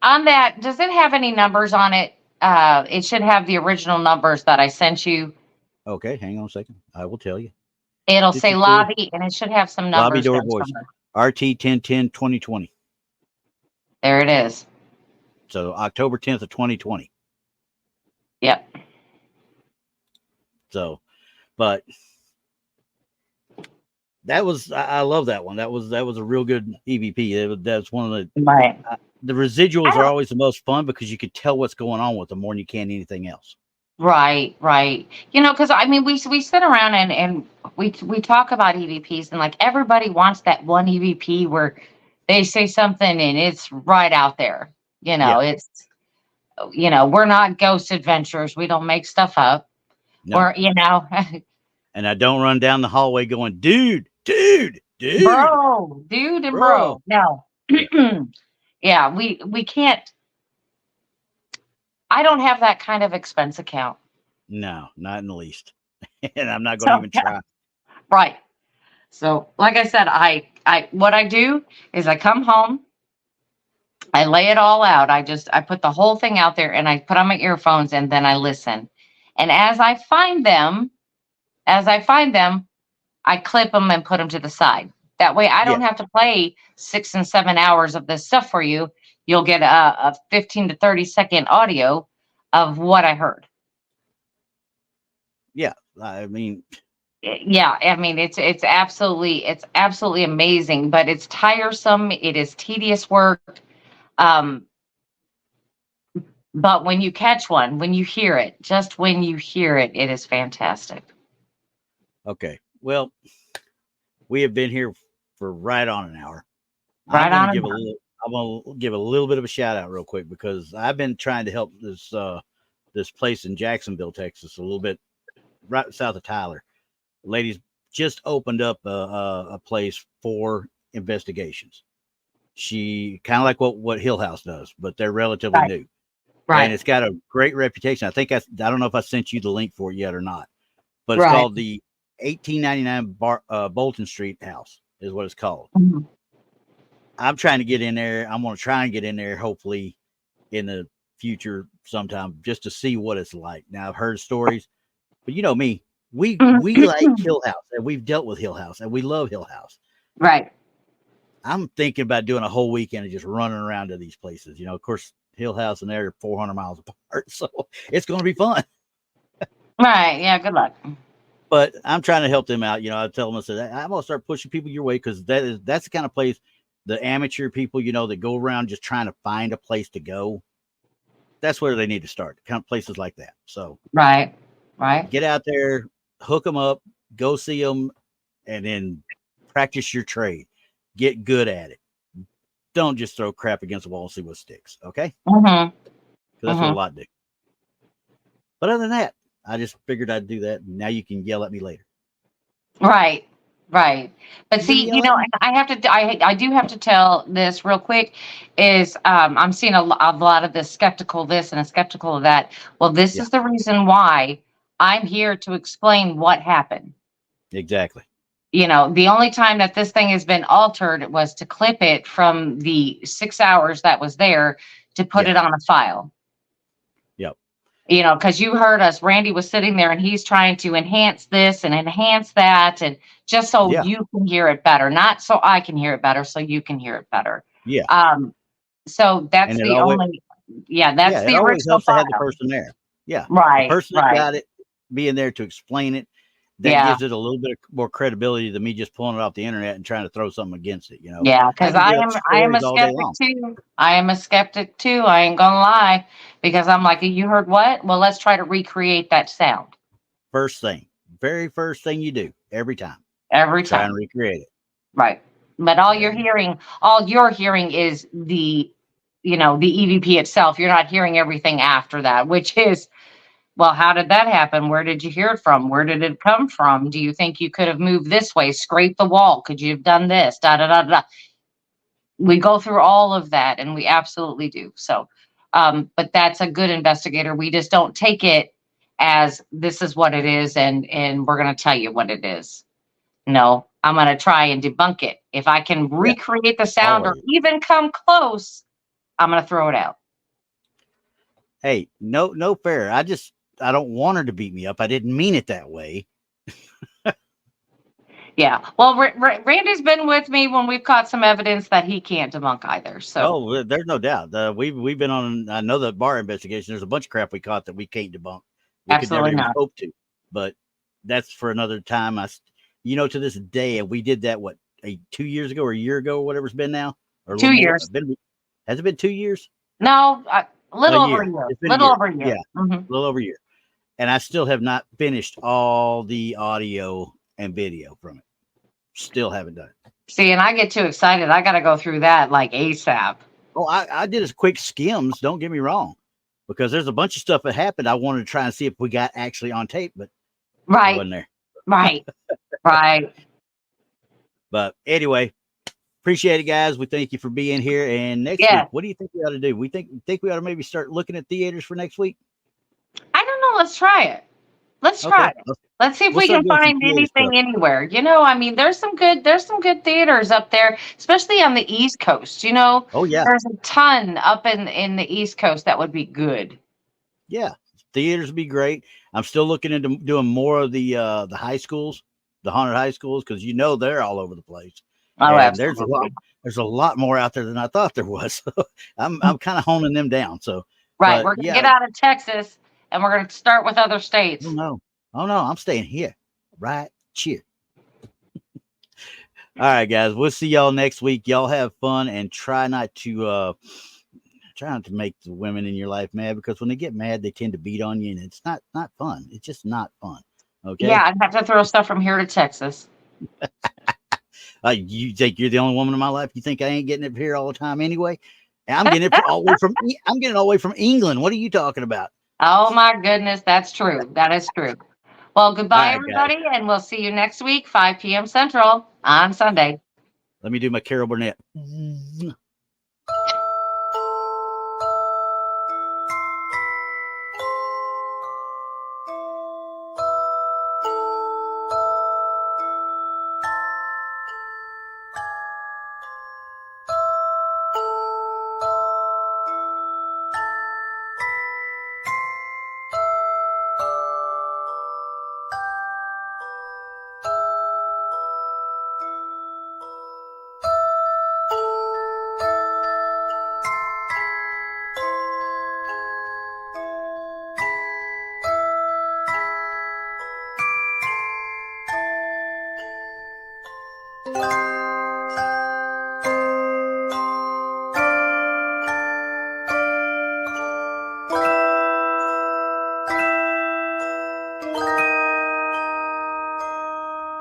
that, does it have any numbers on it? It should have the original numbers that I sent you.
Okay, hang on a second. I will tell you.
It'll say lobby, and it should have some numbers.
Lobby door
there
voice.
somewhere.
RT 1010 2020.
There it is.
So October 10th of 2020.
Yep.
So, but that was, I love that one. That was a real good EVP. That's one of the,
Right.
The residuals are always the most fun because you could tell what's going on with them more than you can anything else.
Right. Because we sit around and we talk about EVPs, and like everybody wants that one EVP where they say something and it's right out there. It's we're not Ghost Adventurers. We don't make stuff up.
No.
Or
And I don't run down the hallway going, dude,
bro, dude, and bro. No. Yeah, we can't. I don't have that kind of expense account.
No, not in the least. And I'm not going to even try.
Right. So, like I said, I what I do is I come home, I lay it all out. I put the whole thing out there and I put on my earphones and then I listen. And as I find them, I clip them and put them to the side. That way I don't have to play 6 and 7 hours of this stuff for you. You'll get a 15 to 30 second audio of what I heard.
Yeah. I mean,
it's absolutely amazing, but it's tiresome. It is tedious work. But when you catch one, when you hear it, it is fantastic.
Okay. Well, we have been here for right on an hour.
I'm
going to give a little bit of a shout out real quick because I've been trying to help this place in Jacksonville, Texas, a little bit right south of Tyler. Ladies just opened up a place for investigations. She kind of like what Hill House does, but they're relatively new.
Right.
And it's got a great reputation. I think I don't know if I sent you the link for it yet or not, but it's called the 1899 Bolton Street House is what it's called.
Mm-hmm.
I'm trying to get in there. I'm going to try and get in there hopefully in the future sometime just to see what it's like. Now I've heard stories, but you know me, we like Hill House and we've dealt with Hill House and we love Hill House.
Right.
I'm thinking about doing a whole weekend of just running around to these places. Of course, Hill House and there are 400 miles apart, so it's going to be fun.
Right. Yeah. Good luck.
But I'm trying to help them out. I tell them, I said, I'm gonna start pushing people your way because that's the kind of place the amateur people, that go around just trying to find a place to go. That's where they need to start. Kind of places like that. So
Right.
get out there, hook them up, go see them, and then practice your trade. Get good at it. Don't just throw crap against the wall and see what sticks. Okay?
Mm-hmm.
That's what a lot do. But other than that, I just figured I'd do that. Now you can yell at me later.
Right. But see,
yell at me?
I do have to tell this real quick is, I'm seeing a lot of this skeptical this and a skeptical of that. Well, this is the reason why I'm here to explain what happened.
Exactly.
The only time that this thing has been altered was to clip it from the 6 hours that was there to put it on a file.
Yep.
Because you heard us, Randy was sitting there and he's trying to enhance this and enhance that, and just so you can hear it better, not so I can hear it better, so you can hear it better.
Yeah.
So that's the only, that's the original
helps to have the person there. Yeah.
Right.
The person that got it being there to explain it, that gives it a little bit more credibility than me just pulling it off the internet and trying to throw something against it.
Yeah, because I am a skeptic too. I am a skeptic too. I ain't gonna lie, because I'm like, you heard what? Well, let's try to recreate that sound.
Very first thing you do every time.
Try
and recreate it.
Right. But all you're hearing is the EVP itself. You're not hearing everything after that, which is, well, how did that happen? Where did you hear it from? Where did it come from? Do you think you could have moved this way, scraped the wall? Could you have done this? We go through all of that, and we absolutely do. So, but that's a good investigator. We just don't take it as this is what it is, and we're going to tell you what it is. No, I'm going to try and debunk it. If I can recreate the sound or even come close, I'm going to throw it out.
Hey, no fair. I don't want her to beat me up. I didn't mean it that way.
Yeah. Well, Randy's been with me when we've caught some evidence that he can't debunk either. So
there's no doubt. We've been on. I know the bar investigation. There's a bunch of crap we caught that we can't debunk. We
absolutely
could never
not.
even hope to. But that's for another time. To this day, and we did that 2 years ago or a year ago or whatever it's been now. Or
2 years.
Has it been 2 years?
No, a little over a year. Little over a year.
Yeah, a little over a year. And I still have not finished all the audio and video from it. Still haven't done it.
See, and I get too excited. I got to go through that like ASAP.
Oh, I did as quick skims. Don't get me wrong, because there's a bunch of stuff that happened. I wanted to try and see if we got actually on tape, but it wasn't there.
Right. Right.
But anyway, appreciate it, guys. We thank you for being here. And next week, what do you think we ought to do? We think we ought to maybe start looking at theaters for next week.
I don't know. Let's try it. Let's try it. Let's see if we can find anything anywhere. I mean, there's some good theaters up there, especially on the East Coast.
Oh yeah,
there's a ton up in the East Coast that would be good.
Yeah, theaters would be great. I'm still looking into doing more of the high schools, the haunted high schools, because they're all over the place.
Oh, absolutely.
There's a lot more out there than I thought there was. I'm kind of honing them down. So
we're gonna get out of Texas and we're gonna start with other states.
Oh no, I'm staying here, right here. All right, guys, we'll see y'all next week. Y'all have fun and try not to make the women in your life mad, because when they get mad, they tend to beat on you, and it's not fun. It's just not fun. Okay.
Yeah, I'd have to throw stuff from here to Texas.
You think you're the only woman in my life? You think I ain't getting it here all the time anyway? I'm getting it all the way from England. What are you talking about?
Oh my goodness, that's true. That is true. Well, goodbye, everybody, guys. And we'll see you next week, 5 p.m. Central on Sunday.
Let me do my Carol Burnett.